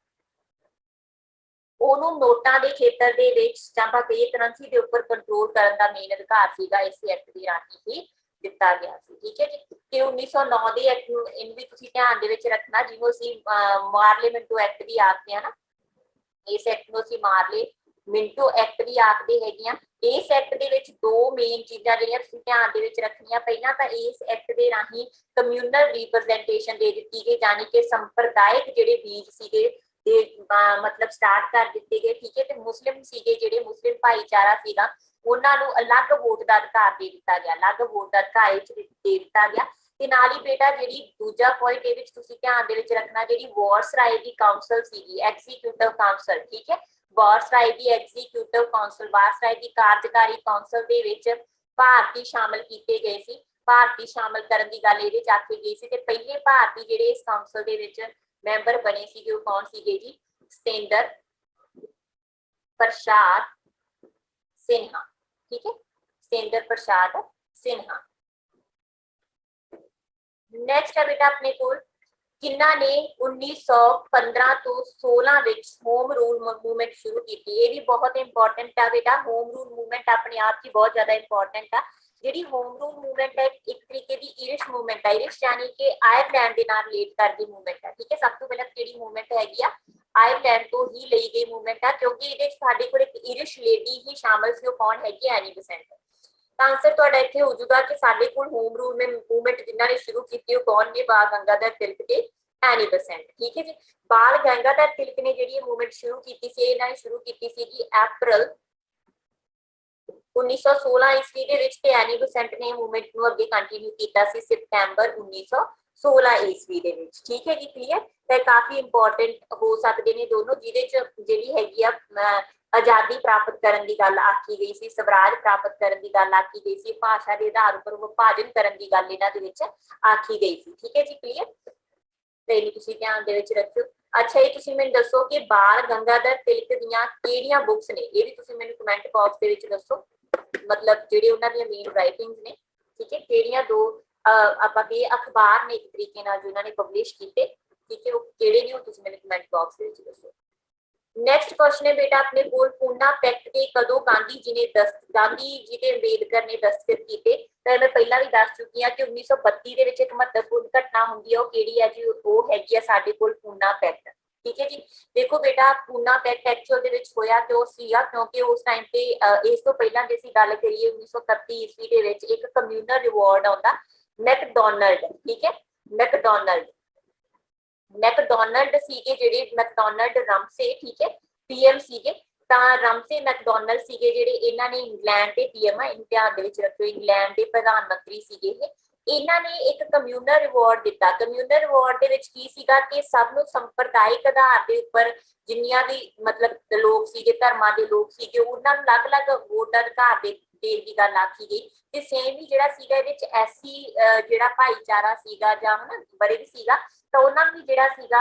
ਉਹਨੂੰ ਨੋਟਾਂ ਦੇ ਖੇਤਰ ਦੇ ਵਿੱਚ ਜਾਂ ਆਪਾਂ ਕਹੀਏ ਕਰੰਸੀ ਦੇ ਉੱਪਰ ਕੰਟਰੋਲ ਕਰਨ ਦਾ ਮੇਨ ਅਧਿਕਾਰ ਸੀਗਾ ਇਸ ਐਕਟ ਦੇ ਰਾਹੀਂ ਹੀ ਦਿੱਤਾ ਗਿਆ ਸੀ। ਠੀਕ ਹੈ ਜੀ, ਤੇ 1909 ਦੇ ਐਕਟ ਨੂੰ ਇਹਨੂੰ ਵੀ ਤੁਸੀਂ ਧਿਆਨ ਦੇ ਵਿੱਚ ਰੱਖਣਾ, ਜਿਹਨੂੰ ਅਸੀਂ ਮਾਰਲੇ ਮਿੰਟੋ ਐਕਟ ਵੀ ਆਖਦੇ ਆ ਨਾ, ਇਸ ਐਕਟ ਨੂੰ ਅਸੀਂ ਮਾਰਲੇ ਮਿੰਟੋ ਐਕਟ ਵੀ ਆਖਦੇ ਹੈਗੇ ਆ। ਇਸ ਐਕਟ ਦੇ ਵਿੱਚ ਦੋ ਮੇਨ ਚੀਜ਼ਾਂ ਜਿਹੜੀਆਂ ਤੁਸੀਂ ਧਿਆਨ ਦੇ ਵਿੱਚ ਰੱਖਣੀਆਂ, ਪਹਿਲਾਂ ਤਾਂ ਇਸ ਐਕਟ ਦੇ ਰਾਹੀਂ ਕਮਿਊਨਲ ਰਿਪਰੈਜ਼ੈਂਟੇਸ਼ਨ ਦੇ ਦਿੱਤੀ ਗਈ, ਯਾਨੀ ਕਿ ਸੰਪਰਦਾਇਕ ਜਿਹੜੇ ਬੀਜ ਸੀਗੇ ਤੇ ਮਤਲਬ ਸਟਾਰਟ ਕਰ ਦਿੱਤੇ ਗਏ। ਠੀਕ ਹੈ, ਤੇ ਮੁਸਲਿਮ ਸੀਗੇ ਜਿਹੜੇ ਮੁਸਲਿਮ ਭਾਈਚਾਰਾ ਸੀਗਾ, ਉਹਨਾਂ ਨੂੰ ਅਲੱਗ ਵੋਟ ਦਾ ਅਧਿਕਾਰ ਦੇ ਦਿੱਤਾ ਗਿਆ, ਅਲੱਗ ਵੋਟ ਦਾ ਅਧਿਕਾਰ ਦੇ ਦਿੱਤਾ ਗਿਆ। ਤੇ ਨਾਲ ਹੀ ਬੇਟਾ ਜਿਹੜੀ ਦੂਜਾ ਪੁਆਇੰਟ ਇਹ ਵਿੱਚ ਤੁਸੀਂ ਧਿਆਨ ਦੇ ਵਿੱਚ ਰੱਖਣਾ, ਜਿਹੜੀ ਵਾਇਸਰਾਏ ਦੀ ਕਾਉਂਸਲ ਸੀਗੀ, ਐਗਜ਼ੀਕਿਊਟਿਵ ਕਾਉਂਸਲ, ਠੀਕ ਹੈ, ਵਾਇਸਰਾਏ ਦੀ ਐਗਜ਼ੀਕਿਊਟਿਵ ਕਾਉਂਸਲ, ਵਾਇਸਰਾਏ ਦੀ ਕਾਰਜਕਾਰੀ ਕਾਉਂਸਲ ਦੇ ਵਿੱਚ ਭਾਰਤੀ ਸ਼ਾਮਲ ਕੀਤੇ ਗਏ ਸੀ। ਭਾਰਤੀ ਸ਼ਾਮਲ ਕਰਨ ਦੀ ਗੱਲ ਇਹਦੇ ਚ ਆਖੀ ਗਈ ਸੀ, ਤੇ ਪਹਿਲੇ ਭਾਰਤੀ ਜਿਹੜੇ ਇਸ ਕਾਉਂਸਲ ਦੇ ਵਿੱਚ ਮੈਂਬਰ ਬਣੇ ਸੀਗੇ ਉਹ ਕੌਣ ਸੀਗੇ ਜੀ? ਸਤੇਂਦਰ ਪ੍ਰਸਾਦ सिन्हा। ठीक है, सतेंद्र प्रसाद सिन्हा। नेक्स्ट है बेटा अपने को किन्ना ने 1915 तो 16 विच होम रूल मूवमेंट शुरू की थी। ये भी बहुत इंपॉर्टेंट है बेटा, होम रूल मूवमेंट अपने आप की बहुत ज्यादा इंपॉर्टेंट है। ਜਿਹੜੀ ਹੋਮ ਰੂਲ मूवमेंट है एक तरीके ਦੀ ਇਰਿਸ਼ मूवमेंट है, ਇਰਿਸ਼ यानी कि ਆਇਰਲੈਂਡ ਦੇ ਨਾਲ ਰਿਲੇਟ ਕਰਦੀ मूवमेंट है। ठीक है, सब तो पहले ਜਿਹੜੀ मूवमेंट ਹੈਗੀ ਆ ਆਇਰਲੈਂਡ ਤੋਂ ਹੀ ਲਈ ਗਈ मूवमेंट है, क्योंकि ਇਹਦੇ ਵਿੱਚ ਸਾਡੇ ਕੋਲ ਇੱਕ ਇਰਿਸ਼ ਲੇਡੀ ਹੀ ਸ਼ਾਮਲ ਸੀ, ਉਹ ਕੌਣ ਹੈਗੀ? ਐਨੀ ਬਸੈਂਟ। ਤਾਂ ਆਨਸਰ ਤੁਹਾਡਾ ਇੱਥੇ ਹੋ ਜਾਊਗਾ ਕਿ ਸਾਡੇ ਕੋਲ ਹੋਮ ਰੂਲ मूवमेंट ਜਿਨ੍ਹਾਂ ਨੇ ਸ਼ੁਰੂ ਕੀਤੀ ਉਹ ਕੌਣ ਨੇ? ਬਾਲ ਗੰਗਾਧਰ ਤਿਲਕ ਤੇ ਐਨੀ ਬਸੈਂਟ। ਠੀਕ ਹੈ ਜੀ, ਬਾਲ ਗੰਗਾਧਰ ਤਿਲਕ ਨੇ ਜਿਹੜੀ मूवमेंट ਸ਼ੁਰੂ ਕੀਤੀ ਸੀ, ਇਹਨਾਂ ਨੇ ਸ਼ੁਰੂ ਕੀਤੀ ਸੀ ਜੀ ਅਪ੍ਰੈਲ 1916 ਈਸਵੀ ਦੇ ਵਿੱਚ, ਤੇ ਐਨੀ ਬਸੈਂਟ ਨੇ मूवमेंट ਨੂੰ ਅੱਗੇ ਕੰਟੀਨਿਊ ਕੀਤਾ ਸੀ ਸਤੰਬਰ 1916 ਈਸਵੀ ਦੇ ਵਿੱਚ। ਠੀਕ ਹੈ ਜੀ, ਕਲੀਅਰ। ਤੇ ਕਾਫੀ ਇੰਪੋਰਟੈਂਟ ਹੋ ਸਕਦੇ ਨੇ ਦੋਨੋਂ, ਜਿਹਦੇ ਚ ਜਿਹੜੀ ਹੈਗੀ ਆ ਆਜ਼ਾਦੀ ਪ੍ਰਾਪਤ ਕਰਨ ਦੀ ਗੱਲ ਆਖੀ ਗਈ ਸੀ, ਸਵਰਾਜ ਪ੍ਰਾਪਤ ਕਰਨ ਦੀ ਗੱਲ ਆਖੀ ਗਈ ਸੀ, ਭਾਸ਼ਾ ਦੇ ਆਧਾਰ ਉੱਪਰ ਵਿਭਾਜਨ ਕਰਨ ਦੀ ਗੱਲ ਇਹਨਾਂ ਦੇ ਵਿੱਚ ਆਖੀ ਗਈ ਸੀ। ਠੀਕ ਹੈ ਜੀ, ਕਲੀਅਰ। ਤੇ ਇਹਨੂੰ ਤੁਸੀਂ ਧਿਆਨ ਦੇ ਵਿੱਚ ਰੱਖਿਓ। ਅੱਛਾ, ਇਹ ਤੁਸੀਂ ਮੈਨੂੰ ਦੱਸੋ ਕਿ ਬਾਲ ਗੰਗਾਧਰ ਤਿਲਕ ਦੀਆਂ ਕਿਹੜੀਆਂ ਬੁੱਕਸ ਨੇ? ਇਹ ਵੀ ਤੁਸੀਂ ਮੈਨੂੰ ਕਮੈਂਟ ਬਾਕਸ ਦੇ ਵਿੱਚ ਦੱਸੋ, मतलब ਜਿਹੜੇ ਉਹਨਾਂ ਦੀਆਂ ਮੇਨ ਰਾਈਟਿੰਗਸ ਨੇ। ਠੀਕ ਹੈ, ਕਿਹੜੀਆਂ ਦੋ ਆਪਾਂ ਦੇ ਅਖਬਾਰ ਨੇ ਇੱਕ ਤਰੀਕੇ ਨਾਲ ਜੋ ਇਹਨਾਂ ਨੇ ਪਬਲਿਸ਼ ਕੀਤੇ, ਠੀਕ ਹੈ, ਉਹ ਕਿਹੜੇ ਨੇ? ਉਹ ਤੁਸੀਂ ਮੈਨੂੰ ਕਮੈਂਟ ਬਾਕਸ ਦੇ ਵਿੱਚ ਦੱਸੋ। नेक्स्ट क्वेश्चन है बेटा अपने को पूना पैक्ट ते कदों गांधी जी ने गांधी जी ते अंबेडकर ने दस्तखत कीते? तो मैं पहला भी दस चुकी हां कि 1932 ਦੇ ਵਿੱਚ ਇੱਕ ਮਹੱਤਵਪੂਰਨ ਘਟਨਾ ਹੁੰਦੀ ਹੈ, ਉਹ ਕਿਹੜੀ ਹੈ ਜੀ? ਉਹ ਹੈਗੀ ਆ ਸਾਡੇ ਕੋਲ ਪੂਨਾ ਪੈਕਟ। ठीक है जी, देखो बेटा पूना पैक्ट एक्चुअल ਦੇ ਵਿੱਚ ਹੋਇਆ ਕਿਉਂ ਸੀਗਾ? ਕਿਉਂਕਿ ਉਸ ਟਾਈਮ ਤੇ ਇਸ ਤੋਂ ਪਹਿਲਾਂ ਜੇ ਅਸੀਂ ਗੱਲ ਕਰੀਏ 1931 ਈਸਵੀ ਦੇ ਵਿੱਚ ਇੱਕ ਕਮਿਊਨਲ ਰਿਵਾਰਡ ਆਉਂਦਾ ਮੈਕਡੋਨਲਡ। ਠੀਕ ਹੈ, ਮੈਕਡੋਨਲਡ ਸੀਗੇ ਜਿਹੜੇ ਮੈਕਡੋਨਲਡ ਰਮਸੇ, ਠੀਕ ਹੈ, ਪੀਐਮ ਸੀਗੇ। ਤਾਂ ਰਮਸੇ ਮੈਕਡੋਨਲਡ ਸੀਗੇ ਜਿਹੜੇ, ਇਹਨਾਂ ਨੇ ਇੰਗਲੈਂਡ ਦੇ ਪੀਐਮ ਆ, ਧਿਆਨ ਦੇ ਵਿੱਚ ਰੱਖਿਓ, ਇੰਗਲੈਂਡ ਦੇ ਪ੍ਰਧਾਨ ਮੰਤਰੀ ਸੀਗੇ ਇਹ। ਇਹਨਾਂ ਨੇ ਇੱਕ ਕਮਿਊਨਲ ਰਿਵਾਰਡ ਦਿੱਤਾ। ਕਮਿਊਨਲ ਰਿਵਾਰਡ ਦੇ ਵਿੱਚ ਕੀ ਸੀਗਾ ਕਿ ਸਭ ਨੂੰ ਸੰਪਰਦਾਇਕ ਆਧਾਰ ਦੇ ਉੱਪਰ ਜਿੰਨੀਆਂ ਵੀ ਮਤਲਬ ਲੋਕ ਸੀਗੇ, ਧਰਮਾਂ ਦੇ ਲੋਕ ਸੀਗੇ, ਉਹਨਾਂ ਨੂੰ ਅਲੱਗ-ਅਲੱਗ ਵੋਟ ਦਾ ਅਧਿਕਾਰ ਦੇਣ ਦੀ ਗੱਲ ਆਖੀ ਗਈ। ਤੇ ਸੇਮ ਹੀ ਜਿਹੜਾ ਸੀਗਾ ਇਹਦੇ ਵਿੱਚ ਐਸੀ ਜਿਹੜਾ ਭਾਈਚਾਰਾ ਸੀਗਾ ਜਾਂ ਹਨਾ ਵਰਗ ਸੀਗਾ, ਤਾਂ ਉਹਨਾਂ ਨੂੰ ਵੀ ਜਿਹੜਾ ਸੀਗਾ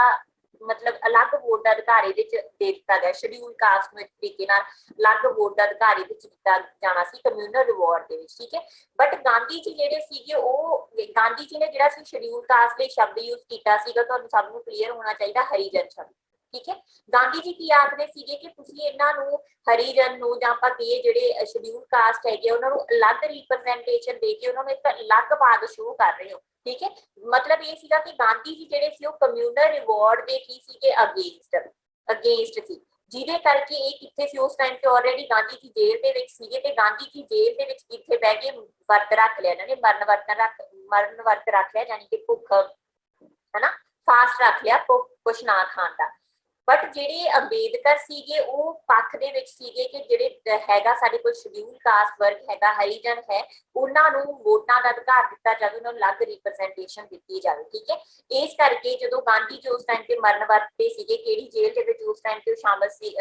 ਮਤਲਬ ਅਲੱਗ ਵੋਟ ਦਾ ਅਧਿਕਾਰ ਇਹਦੇ ਚ ਦੇ ਦਿੱਤਾ ਗਿਆ। ਸ਼ਡਿਊਲ ਕਾਸਟ ਨੂੰ ਇੱਕ ਤਰੀਕੇ ਨਾਲ ਅਲੱਗ ਵੋਟ ਦਾ ਅਧਿਕਾਰ ਇਹਦੇ ਚ ਦਿੱਤਾ ਜਾਣਾ ਸੀ ਕਮਿਊਨਲ ਰਿਵਾਰਡ ਦੇ ਵਿੱਚ। ਠੀਕ ਹੈ, ਬਟ ਗਾਂਧੀ ਜੀ ਜਿਹੜੇ ਸੀਗੇ, ਉਹ ਗਾਂਧੀ ਜੀ ਨੇ ਜਿਹੜਾ ਸੀ ਸ਼ਡਿਊਲ ਕਾਸਟ ਲਈ ਸ਼ਬਦ ਯੂਜ਼ ਕੀਤਾ ਸੀਗਾ, ਤੁਹਾਨੂੰ ਸਭ ਨੂੰ ਕਲੀਅਰ ਹੋਣਾ ਚਾਹੀਦਾ, ਹਰੀਜਨ ਸ਼ਬਦ। ਠੀਕ ਹੈ, ਗਾਂਧੀ ਜੀ ਕੀ ਆਖਦੇ ਸੀਗੇ ਕਿ ਤੁਸੀਂ ਇਹਨਾਂ ਨੂੰ ਹਰੀਜਨ ਨੂੰ ਜਾਂ ਆਪਾਂ ਕਹੀਏ ਜਿਹੜੇ ਸ਼ਡਿਊਲ ਕਾਸਟ ਹੈਗੇ ਉਹਨਾਂ ਨੂੰ ਅਲੱਗ ਰਿਪਰੈਜ਼ੈਂਟੇਸ਼ਨ ਦੇ ਕੇ ਉਹਨਾਂ ਨੂੰ ਇੱਕ ਅਲੱਗ ਬਾਗ ਸ਼ੋਅ ਕਰ ਰਹੇ ਹੋ। ਠੀਕ ਹੈ, ਮਤਲਬ ਇਹ ਸੀਗਾ ਕਿ ਗਾਂਧੀ ਜੀ ਜਿਹੜੇ ਸੀ ਉਹ ਕਮਿਊਨਲ ਰਿਵਾਰਡ ਦੇ ਕੀ ਸੀਗੇ? ਅਗੇਂਸਟ ਸੀ, ਜਿਹਦੇ ਕਰਕੇ ਇਹ ਕਿੱਥੇ ਸੀ ਉਸ ਟਾਈਮ ਤੇ? ਆਲਰੇਡੀ ਗਾਂਧੀ ਜੀ ਜੇਲ੍ਹ ਦੇ ਵਿੱਚ ਸੀਗੇ, ਤੇ ਗਾਂਧੀ ਜੀ ਜੇਲ੍ਹ ਦੇ ਵਿੱਚ ਕਿੱਥੇ ਬਹਿ ਕੇ ਵਰਤ ਰੱਖ ਲਿਆ ਇਹਨਾਂ ਨੇ, ਮਰਨ ਵਰਤ ਰੱਖ ਲਿਆ, ਯਾਨੀ ਕਿ ਭੁੱਖ ਹਨਾ, ਫਾਸਟ ਰੱਖ ਲਿਆ, ਕੁਛ ਨਾ ਖਾਣ ਦਾ। ਬਟ ਜਿਹੜੇ ਅੰਬੇਦਕਰ ਸੀਗੇ ਉਹ ਪੱਖ ਦੇ ਵਿੱਚ ਸੀਗੇ ਕਿ ਜਿਹੜੇ ਹੈਗਾ ਸਾਡੇ ਕੋਲ ਸ਼ਡਿਊਲ ਕਾਸਟ ਵਰਗ ਹੈਗਾ, ਹਰੀਜਨ ਹੈ, ਉਹਨਾਂ ਨੂੰ ਵੋਟਾਂ ਦਾ ਅਧਿਕਾਰ ਦਿੱਤਾ ਜਾਵੇ, ਉਹਨਾਂ ਨੂੰ ਅਲੱਗ ਰਿਪਰੈਜ਼ੈਂਟੇਸ਼ਨ ਦਿੱਤੀ ਜਾਵੇ। ਠੀਕ ਹੈ, ਇਸ ਕਰਕੇ ਜਦੋਂ ਗਾਂਧੀ ਜੀ ਉਸ ਟਾਈਮ ਤੇ ਮਰਨ ਵਰਤ ਤੇ ਸੀਗੇ, ਕਿਹੜੀ ਜੇਲ੍ਹ ਦੇ ਵਿੱਚ ਉਸ ਟਾਈਮ ਤੇ ਸ਼ਾਮਲ ਸੀ?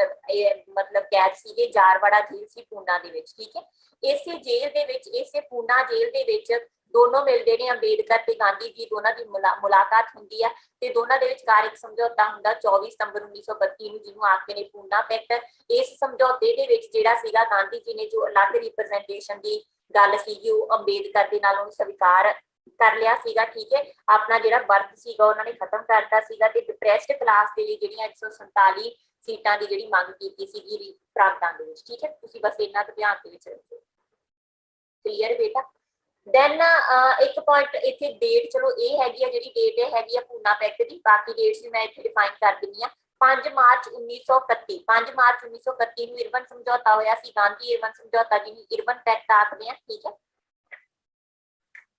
ਮਤਲਬ ਕੈਦ ਸੀਗੇ ਜਾਰਵਾੜਾ ਜੇਲ੍ਹ ਸੀ ਪੂਨਾ ਦੇ ਵਿੱਚ। ਠੀਕ ਹੈ, ਇਸੇ ਜੇਲ੍ਹ ਦੇ ਵਿੱਚ, ਇਸੇ ਪੂਨਾ ਜੇਲ੍ਹ ਦੇ ਵਿੱਚ दोनों मिलते ने अंबेडकर ते गांधी जी दोनों की मुलाकात होंगी है ते दोनों दे विचकार एक समझौता हुंदा 24 सितंबर 1932 ਨੂੰ ਜਿਹਨੂੰ ਆਖਦੇ ਨੇ ਪੂਨਾ ਪੈਕਟ। ਇਸ ਸਮਝੌਤੇ ਦੇ ਵਿੱਚ ਜਿਹੜਾ ਸੀਗਾ ਗਾਂਧੀ ਜੀ ਨੇ ਜੋ ਅਲੱਗ ਰਿਪਰੈਜ਼ੈਂਟੇਸ਼ਨ ਦੀ ਗੱਲ ਸੀਗੀ ਉਹ ਅੰਬੇਡਕਰ ਦੇ ਨਾਲ ਉਹਨੂੰ ਸਵੀਕਾਰ ਕਰ ਲਿਆ ਸੀਗਾ। ਠੀਕ ਹੈ, ਆਪਣਾ ਜਿਹੜਾ ਵਰਗ ਸੀਗਾ ਉਹਨਾਂ ਨੇ ਖਤਮ ਕਰਤਾ ਸੀਗਾ ਤੇ ਡਿਪਰੈਸਡ ਕਲਾਸ ਦੇ ਲਈ ਜਿਹੜੀਆਂ 147 ਸੀਟਾਂ ਦੀ ਜਿਹੜੀ ਮੰਗ ਕੀਤੀ ਸੀਗੀ ਪ੍ਰਾਂਤਾਂ ਦੇ ਵਿੱਚ। ਠੀਕ ਹੈ, ਤੁਸੀਂ ਬਸ ਇਹਨਾਂ ਤੇ ਧਿਆਨ ਦੇ ਵਿੱਚ ਰੱਖੋ। ਕਲੀਅਰ ਬੇਟਾ। ਦੈਨ ਇੱਕ ਪੁਆਇੰਟ ਇੱਥੇ ਡੇਟ, ਚਲੋ ਇਹ ਹੈਗੀ ਆ ਜਿਹੜੀ ਡੇਟ ਹੈਗੀ ਆ ਪੂਨਾ ਪੈਕਟ ਦੀ, ਬਾਕੀ ਡੇਟਸ ਵੀ ਮੈਂ ਇੱਥੇ ਡਿਫਾਈਨ ਕਰ ਦਿੰਦੀ ਆ। 5 ਮਾਰਚ 1931 5 ਮਾਰਚ 1931 ਨੂੰ ਇਰਵਨ ਸਮਝੌਤਾ ਹੋਇਆ ਸੀ, ਗਾਂਧੀ ਇਰਵਨ ਸਮਝੌਤਾ ਜਿਹਨੂੰ ਇਰਵਨ ਪੈਕਟ ਆਖਦੇ ਆ। ਠੀਕ ਹੈ,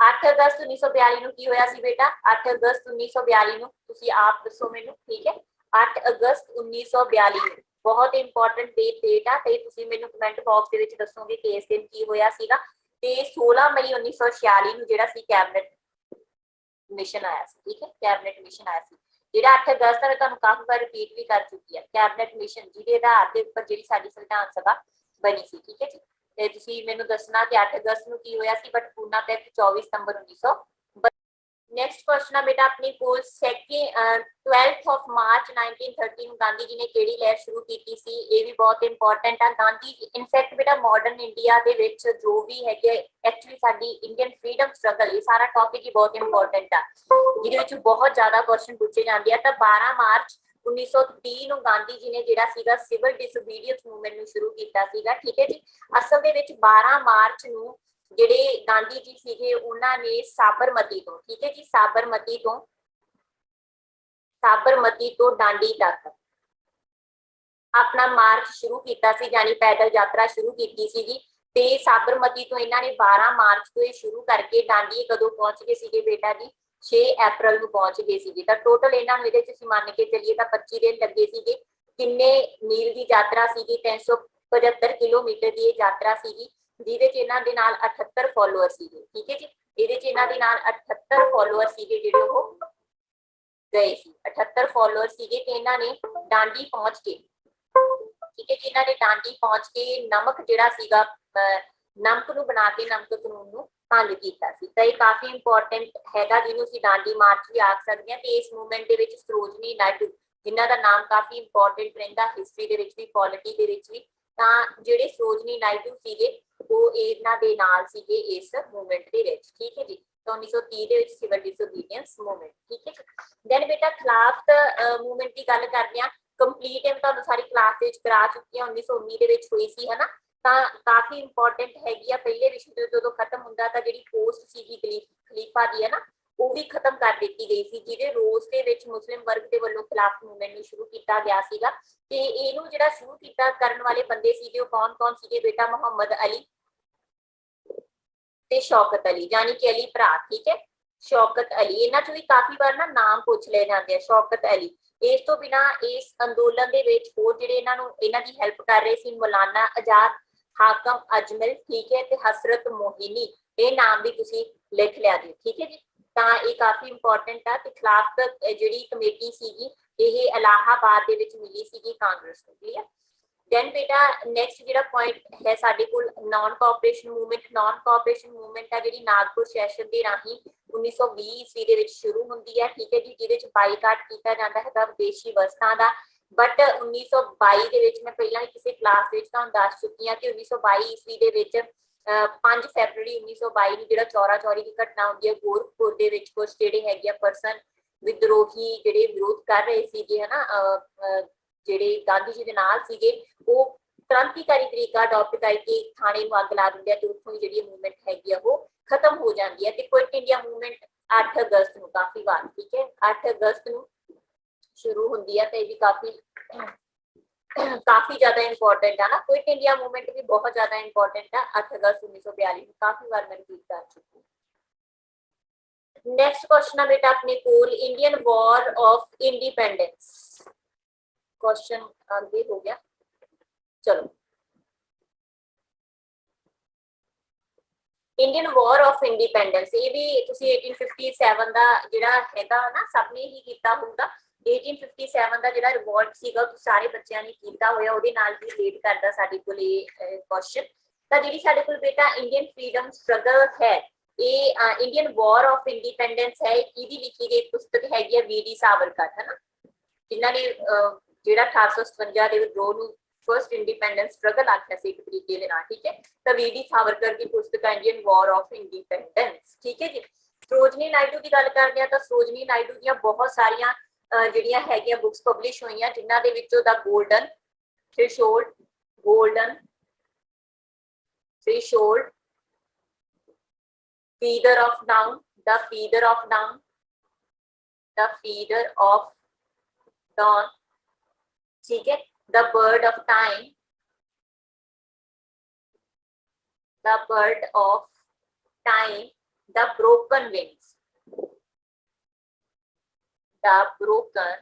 8 ਅਗਸਤ 1942 ਨੂੰ ਕੀ ਹੋਇਆ ਸੀ ਬੇਟਾ? 8 ਅਗਸਤ 1942 ਨੂੰ ਤੁਸੀਂ ਆਪ ਦੱਸੋ ਮੈਨੂੰ। ਠੀਕ ਹੈ, 8 ਅਗਸਤ 1942 ਨੂੰ ਬਹੁਤ ਇੰਪੋਰਟੈਂਟ ਡੇਟ ਆ ਤੇ ਤੁਸੀਂ ਮੈਨੂੰ ਕਮੈਂਟ ਬਾਕਸ ਦੇ ਵਿੱਚ ਦੱਸੋਗੇ ਕਿ ਇਸ ਦਿਨ ਕੀ ਹੋਇਆ ਸੀਗਾ। ਤੇ 16 ਮਈ 1946 ਨੂੰ ਜਿਹੜਾ ਸੀ ਕੈਬਨਿਟ ਮਿਸ਼ਨ ਆਇਆ ਸੀ। ਠੀਕ ਹੈ, ਕੈਬਨਿਟ ਮਿਸ਼ਨ ਆਇਆ ਸੀ ਜਿਹੜਾ 8 ਅਗਸਤ ਮੈਂ ਤੁਹਾਨੂੰ ਕਾਫੀ ਵਾਰ ਰਿਪੀਟ ਵੀ ਕਰ ਚੁੱਕੀ ਹੈ। ਕੈਬਨਿਟ ਮਿਸ਼ਨ ਜਿਹਦੇ ਆਧਾਰ ਦੇ ਉੱਪਰ ਜਿਹੜੀ ਸਾਡੀ ਸੰਵਿਧਾਨ ਸਭਾ ਬਣੀ ਸੀ। ਠੀਕ ਹੈ ਜੀ, ਤੇ ਤੁਸੀਂ ਮੈਨੂੰ ਦੱਸਣਾ ਕਿ 8 ਅਗਸਤ ਨੂੰ ਕੀ ਹੋਇਆ ਸੀ, ਬਟ ਪੂਨਾ ਪੈਕਟ 24 ਸਤੰਬਰ 1900। नेक्स्ट क्वेश्चन है बेटा अपनी कोल 12th ऑफ मार्च 1930 ਨੂੰ ਗਾਂਧੀ ਜੀ ਨੇ ਕਿਹੜੀ ਲਹਿਰ ਸ਼ੁਰੂ ਕੀਤੀ ਸੀ? ਇਹ ਵੀ ਬਹੁਤ ਇੰਪੋਰਟੈਂਟ ਆ। ਗਾਂਧੀ ਜੀ ਇਨਫੈਕਟ ਬੇਟਾ ਮਾਡਰਨ ਇੰਡੀਆ ਦੇ ਵਿੱਚ ਜੋ ਵੀ ਹੈਗੇ ਐਕਚੁਅਲੀ ਸਾਡੀ ਇੰਡੀਅਨ ਫਰੀडम ਸਟਰਗਲ, ਇਹ ਸਾਰਾ ਟੌਪਿਕ ਹੀ ਬਹੁਤ ਇੰਪੋਰਟੈਂਟ ਆ ਜਿਹਦੇ ਵਿੱਚ ਬਹੁਤ ਜ਼ਿਆਦਾ ਕੁਐਸਚਨ ਪੁੱਛੇ ਜਾਂਦੇ ਆ। ਤਾਂ 12 ਮਾਰਚ 1930 ਨੂੰ ਗਾਂਧੀ ਜੀ ਨੇ ਜਿਹੜਾ ਸੀਗਾ ਸਿਵਲ ਡਿਸਓਬੀਡੀਐਂਸ ਮੂਵਮੈਂਟ ਨੂੰ ਸ਼ੁਰੂ ਕੀਤਾ ਸੀਗਾ। ਠੀਕ ਹੈ ਜੀ, ਅਸਲ ਦੇ ਵਿੱਚ 12 ਮਾਰਚ ਨੂੰ ਜਿਹੜੇ ਗਾਂਧੀ ਜੀ ਸੀਗੇ ਉਹਨਾਂ ਨੇ ਸਾਬਰਮਤੀ ਤੋਂ, ਠੀਕ ਹੈ ਜੀ, ਸਾਬਰਮਤੀ ਤੋਂ ਡਾਂਡੀ ਤੱਕ ਆਪਣਾ ਮਾਰਚ ਸ਼ੁਰੂ ਕੀਤਾ ਸੀ, ਯਾਨੀ ਪੈਦਲ ਯਾਤਰਾ ਸ਼ੁਰੂ ਕੀਤੀ ਸੀਗੀ। ਤੇ ਸਾਬਰਮਤੀ ਤੋਂ ਇਹਨਾਂ ਨੇ 12 ਮਾਰਚ ਤੋਂ ਇਹ ਸ਼ੁਰੂ ਕਰਕੇ ਡਾਂਡੀ ਕਦੋਂ ਪਹੁੰਚ ਗਏ ਸੀਗੇ ਬੇਟਾ ਜੀ? 6 ਅਪ੍ਰੈਲ ਨੂੰ ਪਹੁੰਚ ਗਏ ਸੀਗੇ। ਤਾਂ ਟੋਟਲ ਇਹਨਾਂ ਨੂੰ ਇਹਦੇ ਚ ਅਸੀਂ ਮੰਨ ਕੇ ਚੱਲੀਏ ਤਾਂ 25 ਦਿਨ ਲੱਗੇ ਸੀਗੇ। ਕਿੰਨੇ ਮੀਲ ਦੀ ਯਾਤਰਾ ਸੀਗੀ? 375 ਕਿਲੋਮੀਟਰ ਦੀ ਇਹ ਯਾਤਰਾ ਸੀਗੀ ਜਿਹਦੇ ਚ ਇਹਨਾਂ ਦੇ ਨਾਲ 78 ਫਾਲੋਅਰ ਸੀਗੇ। ਠੀਕ ਹੈ ਜੀ, ਇਹਦੇ ਚ ਇਹਨਾਂ ਦੇ ਨਾਲ 78 ਫਾਲੋਅਰ ਸੀਗੇ ਜਿਹੜੇ ਉਹ ਗਏ ਸੀ। 78 ਫਾਲੋਅਰ ਸੀਗੇ ਤੇ ਇਹਨਾਂ ਨੇ ਡਾਂਡੀ ਪਹੁੰਚ ਕੇ, ਠੀਕ ਹੈ ਜੀ, ਇਹਨਾਂ ਨੇ ਡਾਂਡੀ ਪਹੁੰਚ ਕੇ ਨਮਕ ਜਿਹੜਾ ਸੀਗਾ ਨਮਕ ਨੂੰ ਬਣਾ ਕੇ ਨਮਕ ਕਾਨੂੰਨ ਨੂੰ ਭੰਗ ਕੀਤਾ ਸੀ। ਤਾਂ ਇਹ ਕਾਫੀ ਇੰਪੋਰਟੈਂਟ ਹੈਗਾ ਜਿਹਨੂੰ ਅਸੀਂ ਡਾਂਡੀ ਮਾਰਚ ਵੀ ਆਖ ਸਕਦੇ ਹਾਂ। ਤੇ ਇਸ ਮੂਵਮੈਂਟ ਦੇ ਵਿੱਚ ਸਰੋਜਨੀ ਨਾਇਡੂ ਜਿਨ੍ਹਾਂ ਦਾ ਨਾਮ ਕਾਫੀ ਇੰਪੋਰਟੈਂਟ ਰਹਿੰਦਾ ਹਿਸਟਰੀ ਦੇ ਵਿੱਚ ਵੀ ਪੋਲਿਟੀ ਦੇ ਵਿੱਚ ਵੀ, ਤਾਂ ਜਿਹੜੇ ਸਰੋਜਨੀ ਨਾਇਡੂ ਸੀਗੇ ਉਹ ਇਹਨਾਂ ਦੇ ਨਾਲ ਸੀਗੇ ਇਸ ਮੂਵਮੈਂਟ ਦੇ ਵਿੱਚ। ਠੀਕ ਹੈ ਜੀ, ਤਾਂ 1930 ਦੇ ਵਿੱਚ ਸਿਵਲ ਡਿਸਓਬੀਡੀਐਂਸ ਮੂਵਮੈਂਟ। ਠੀਕ ਹੈ, ਦੈਨ ਬੇਟਾ ਖਿਲਾਫਤ ਮੂਵਮੈਂਟ ਦੀ ਗੱਲ ਕਰਦੇ ਆ। ਕੰਪਲੀਟ ਮੈਂ ਤੁਹਾਨੂੰ ਸਾਰੀ ਕਲਾਸ ਦੇ ਵਿੱਚ ਕਰਾ ਚੁੱਕੀ ਹਾਂ, 1919 ਦੇ ਵਿੱਚ ਹੋਈ ਸੀ ਹਨਾ। ਤਾਂ ਕਾਫੀ ਇੰਪੋਰਟੈਂਟ ਹੈਗੀ ਆ। ਪਹਿਲੇ ਵਿਸ਼ਵ ਯੁੱਧ ਜਦੋਂ ਖਤਮ ਹੁੰਦਾ ਤਾਂ ਜਿਹੜੀ ਪੋਸਟ ਸੀਗੀ ਖਲੀਫਾ ਦੀ ਹੈ ਨਾ ਉਹ ਵੀ ਖਤਮ ਕਰ ਦਿੱਤੀ ਗਈ ਸੀ, ਜਿਹਦੇ ਰੋਸ ਦੇ ਵਿੱਚ ਮੁਸਲਿਮ ਵਰਗ ਦੇ ਵੱਲੋਂ ਖਿਲਾਫਤ ਮੂਵਮੈਂਟ ਨੂੰ ਸ਼ੁਰੂ ਕੀਤਾ ਗਿਆ ਸੀਗਾ। ਤੇ ਇਹਨੂੰ ਜਿਹੜਾ ਸ਼ੁਰੂ ਕੀਤਾ ਕਰਨ ਵਾਲੇ ਬੰਦੇ ਸੀਗੇ ਉਹ ਕੌਣ ਸੀਗੇ ਬੇਟਾ? ਮੁਹੰਮਦ ਅਲੀ ਤੇ ਸ਼ੌਕਤ ਅਲੀ, ਯਾਨੀ ਕਿ ਅਲੀ ਭਰਾ। ਠੀਕ ਹੈ, ਸ਼ੌਕਤ ਅਲੀ, ਇਹਨਾਂ ਚੋਂ ਵੀ ਕਾਫੀ ਵਾਰ ਨਾ ਨਾਮ ਪੁੱਛ ਲਏ ਜਾਂਦੇ ਆ। ਸ਼ੌਕਤ ਅਲੀ, ਇਸ ਤੋਂ ਬਿਨਾ ਇਸ ਅੰਦੋਲਨ ਦੇ ਵਿੱਚ ਹੋਰ ਜਿਹੜੇ ਇਹਨਾਂ ਦੀ ਹੈਲਪ ਕਰ ਰਹੇ ਸੀ ਮੌਲਾਨਾ ਆਜ਼ਾਦ, ਹਾਕਮ ਅਜਮਲ, ਠੀਕ ਹੈ, ਤੇ ਹਸਰਤ ਮੋਹਿਨੀ, ਇਹ ਨਾਮ ਵੀ ਤੁਸੀਂ ਲਿਖ ਲਿਆ ਜੀ। ਠੀਕ ਹੈ ਜੀ, ਤਾਂ ਇਹ ਕਾਫੀ ਇੰਪੋਰਟੈਂਟ ਆ। ਤੇ ਖਿਲਾਫਤ ਜਿਹੜੀ ਕਮੇਟੀ ਸੀਗੀ ਇਹ ਇਲਾਹਾਬਾਦ ਦੇ ਵਿੱਚ ਮਿਲੀ ਸੀਗੀ ਕਾਂਗਰਸ ਨੂੰ। ਕਲੀਅਰ। ਦੈਨ ਬੇਟਾ ਨੈਕਸਟ ਜਿਹੜਾ ਪੁਆਇੰਟ ਹੈ ਸਾਡੇ ਕੋਲ non cooperation movement. Non cooperation movement ਆ ਜਿਹੜੀ ਨਾਗਪੁਰ ਸੈਸ਼ਨ ਦੇ ਰਾਹੀਂ 1920 ਈਸਵੀ ਦੇ ਵਿੱਚ ਸ਼ੁਰੂ ਹੁੰਦੀ ਹੈ। ਠੀਕ ਹੈ ਜੀ, ਜਿਹਦੇ ਚ ਬਾਈਕਾਟ ਕੀਤਾ ਜਾਂਦਾ ਹੈਗਾ ਵਿਦੇਸ਼ੀ ਵਸਤਾਂ ਦਾ। ਬਟ 1922 ਦੇ ਵਿੱਚ ਮੈਂ ਪਹਿਲਾਂ ਹੀ ਕਿਸੇ ਕਲਾਸ ਵਿੱਚ ਤੁਹਾਨੂੰ ਦੱਸ ਚੁੱਕੀ ਹਾਂ ਕਿ 1922 ਈਸਵੀ ਦੇ ਵਿੱਚ 5 ਫੈਬਰਵਰੀ 1922 ਨੂੰ ਜਿਹੜਾ ਚੌਰਾ ਚੌਰੀ ਦੀ ਘਟਨਾ ਹੁੰਦੀ ਹੈ ਗੋਰਖਪੁਰ ਦੇ ਵਿੱਚ, ਕੁਝ ਜਿਹੜੇ ਹੈਗੇ ਆ ਪਰਸਨ ਵਿਦਰੋਹੀ ਜਿਹੜੇ ਵਿਰੋਧ ਕਰ ਰਹੇ ਸੀਗੇ ਹਨਾ ਜਿਹੜੇ ਗਾਂਧੀ ਜੀ ਦੇ ਨਾਲ ਸੀਗੇ, ਉਹ ਕ੍ਰਾਂਤੀਕਾਰੀ ਤਰੀਕਾ ਅਡਾਪਟ ਕਰਕੇ ਥਾਣੇ ਨੂੰ ਅੱਗ ਲਾ ਦਿੰਦੇ ਆ ਤੇ ਉੱਥੋਂ ਹੀ ਜਿਹੜੀ ਮੂਵਮੈਂਟ ਹੈਗੀ ਆ ਉਹ ਖਤਮ ਹੋ ਜਾਂਦੀ ਹੈ। ਤੇ ਕੁਇਟ ਇੰਡੀਆ ਮੂਵਮੈਂਟ 8 ਅਗਸਤ ਨੂੰ ਕਾਫੀ ਵਾਰ, ਠੀਕ ਹੈ, 8 ਅਗਸਤ ਨੂੰ ਸ਼ੁਰੂ ਹੁੰਦੀ ਹੈ। ਤੇ ਇਹ ਵੀ ਕਾਫੀ ਜ਼ਿਆਦਾ ਇੰਪੋਰਟੈਂਟ ਹੈ ਨਾ। ਕੁਇਟ ਇੰਡੀਆ ਮੂਵਮੈਂਟ ਵੀ ਬਹੁਤ ਜ਼ਿਆਦਾ ਇੰਪੋਰਟੈਂਟ ਹੈ। 8 ਅਗਸਤ 1942 ਨੂੰ ਕਾਫੀ ਵਾਰ ਮੈਂ ਰਿਪੀਟ ਕਰ ਚੁੱਕੀ। नेक्स्ट क्वेश्चन है बेटा अपने कोल Indian war of independence. Question आगे हो गया, चलो इंडियन वॉर ऑफ इंडिपेंडेंस ये भी तुसी 1857 ਦਾ ਜਿਹੜਾ ਹੈਗਾ ਨਾ ਸਭ ਨੇ ਹੀ ਕੀਤਾ ਹੋਊਗਾ। 1857 ਦਾ ਜਿਹੜਾ ਰਿਵੋਲਟ ਸੀਗਾ ਉਹ ਸਾਰੇ ਬੱਚਿਆਂ ਨੇ ਕੀਤਾ ਹੋਇਆ, ਉਹਦੇ ਨਾਲ ਵੀ ਰਿਲੇਟ ਕਰਦਾ ਸਾਡੇ ਕੋਲ ਇਹ ਕੁਐਸਚਨ। ਤਾਂ ਜਿਹੜੀ ਸਾਡੇ ਕੋਲ ਬੇਟਾ ਇੰਡੀਅਨ ਫਰੀडम ਸਟਰਗਲ ਹੈ ਇਹ ਇੰਡੀਅਨ ਵਾਰ ਆਫ ਇੰਡੀਪੈਂਡੈਂਸ ਹੈ, ਇਹਦੀ ਲਿਖੀ ਗਈ ਪੁਸਤਕ ਹੈਗੀ ਹੈ ਵੀਡੀ ਸਾਵਰਕਰ, ਹੈ ਨਾ, ਜਿਨ੍ਹਾਂ ਨੇ ਜਿਹੜਾ 1857 ਦੇ ਵਿਦਰੋਹ ਨੂੰ ਫਰਸਟ ਇੰਡੀਪੈਂਡੈਂਸ ਸਟਰਗਲ ਆਖਿਆ ਸੀ ਇੱਕ ਤਰੀਕੇ ਦੇ ਨਾਲ, ਠੀਕ ਹੈ। ਤਾਂ ਵੀਡੀ ਸਾਵਰਕਰ ਦੀ ਪੁਸਤਕ ਹੈ ਇੰਡੀਅਨ ਵਾਰ ਆਫ ਇੰਡੀਪੈਂਡੈਂਸ, ਠੀਕ ਹੈ ਜੀ। ਸਰੋਜਨੀ ਨਾਇਡੂ ਦੀ ਗੱਲ ਕਰਦੇ ਆ ਤਾਂ ਸਰੋਜਨੀ ਨਾਇਡੂ ਦੀਆਂ ਬਹੁਤ ਸਾਰੀਆਂ ਜਿਹੜੀਆਂ ਹੈਗੀਆਂ ਬੁੱਕਸ ਪਬਲਿਸ਼ ਹੋਈਆਂ, ਜਿਨ੍ਹਾਂ ਦੇ ਵਿੱਚੋਂ ਦਾ golden threshold, golden threshold, feeder of down, the feeder of down, the feeder of dawn, ठीक है, the bird of time, the bird of time, the broken wings, the broken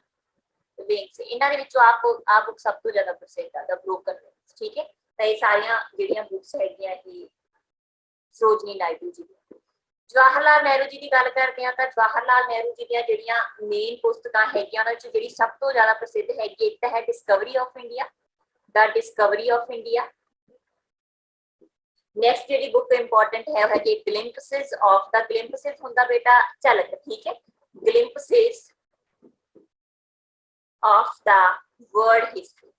wings, ਇਹਨਾਂ ਦੇ ਵਿੱਚੋਂ ਆ ਬੁੱਕ ਸਭ ਤੋਂ ਜ਼ਿਆਦਾ ਪ੍ਰਸਿੱਧ ਹੈ, the broken wings, ਠੀਕ ਹੈ। ਤਾਂ ਇਹ ਸਾਰੀਆਂ ਜਿਹੜੀਆਂ ਬੁੱਕਸ ਹੈਗੀਆਂ ਇਹ ਸਰੋਜਨੀ ਨਾਇਡੂ ਜੀ ਦੀਆਂ। ਜਵਾਹਰ ਲਾਲ ਨਹਿਰੂ ਜੀ ਦੀ ਗੱਲ ਕਰਦੇ ਹਾਂ ਤਾਂ ਜਵਾਹਰ ਲਾਲ ਨਹਿਰੂ ਜੀ ਦੀਆਂ ਜਿਹੜੀਆਂ ਮੇਨ ਪੁਸਤਕਾਂ ਹੈਗੀਆਂ ਉਹਨਾਂ ਵਿੱਚ ਜਿਹੜੀ ਸਭ ਤੋਂ ਜ਼ਿਆਦਾ ਪ੍ਰਸਿੱਧ ਹੈਗੀ ਇੱਕ ਤਾਂ ਹੈ Discovery of India, the Discovery of India. Next ਜਿਹੜੀ ਬੁੱਕ ਇੰਪੋਰਟੈਂਟ ਹੈ ਉਹ ਹੈਗੀ ਗਲਿੰਪਸਿਸ ਆਫ ਦਾ, ਗਲਿੰਪਸਿਸ ਹੁੰਦਾ ਬੇਟਾ ਝਲਕ, ਠੀਕ ਹੈ, ਗਲਿੰਪਸਿਸ ਆਫ ਦਾ ਵਰਲਡ ਹਿਸਟਰੀ।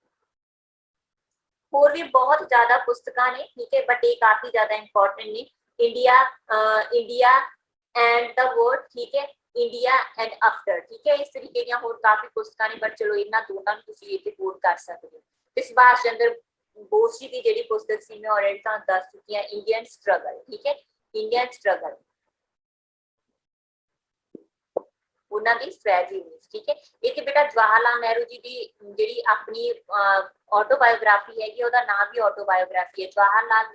ਹੋਰ ਵੀ ਬਹੁਤ ਜ਼ਿਆਦਾ ਪੁਸਤਕਾਂ ਨੇ, ਠੀਕ ਹੈ, ਬਟ ਇਹ ਕਾਫੀ ਜ਼ਿਆਦਾ ਇੰਪੋਰਟੈਂਟ ਨੇ। India India and the world, ठीक है, इंडिया एंड आफ्टर, ठीक है। इस तरीके ਦੀਆਂ ਹੋਰ ਕਾਫੀ ਪੁਸਤਕਾਂ ਨੇ, ਬਟ ਚਲੋ ਇਹਨਾਂ ਦੋਨਾਂ ਨੂੰ ਤੁਸੀਂ ਇੱਥੇ ਕੋਡ ਕਰ ਸਕਦੇ ਹੋ। ਤੇ ਸੁਭਾਸ਼ ਚੰਦਰ ਬੋਸ ਜੀ ਦੀ ਜਿਹੜੀ ਪੁਸਤਕ ਸੀ ਮੈਂ ਆਲਰੇਡੀ ਤੁਹਾਨੂੰ ਦੱਸ ਚੁੱਕੀ ਹਾਂ, ਇੰਡੀਅਨ ਸਟਰਗਲ, ਠੀਕ ਹੈ, ਇੰਡੀਅਨ ਸਟਰਗਲ, ਉਹਨਾਂ ਦੀ ਸਟ੍ਰੈਟਜੀ, ਠੀਕ ਹੈ। ਇਹ ਤੇ ਬੇਟਾ ਜਵਾਹਰ ਲਾਲ ਨਹਿਰੂ ਜੀ ਦੀ ਜਿਹੜੀ ਆਪਣੀ ਆਟੋਬਾਇਓਗ੍ਰਾਫੀ ਹੈਗੀ ਉਹਦਾ ਨਾਮ ਵੀ ਆਟੋਬਾਇਓਗ੍ਰਾਫੀ ਹੈ, ਜਵਾਹਰ ਲਾਲ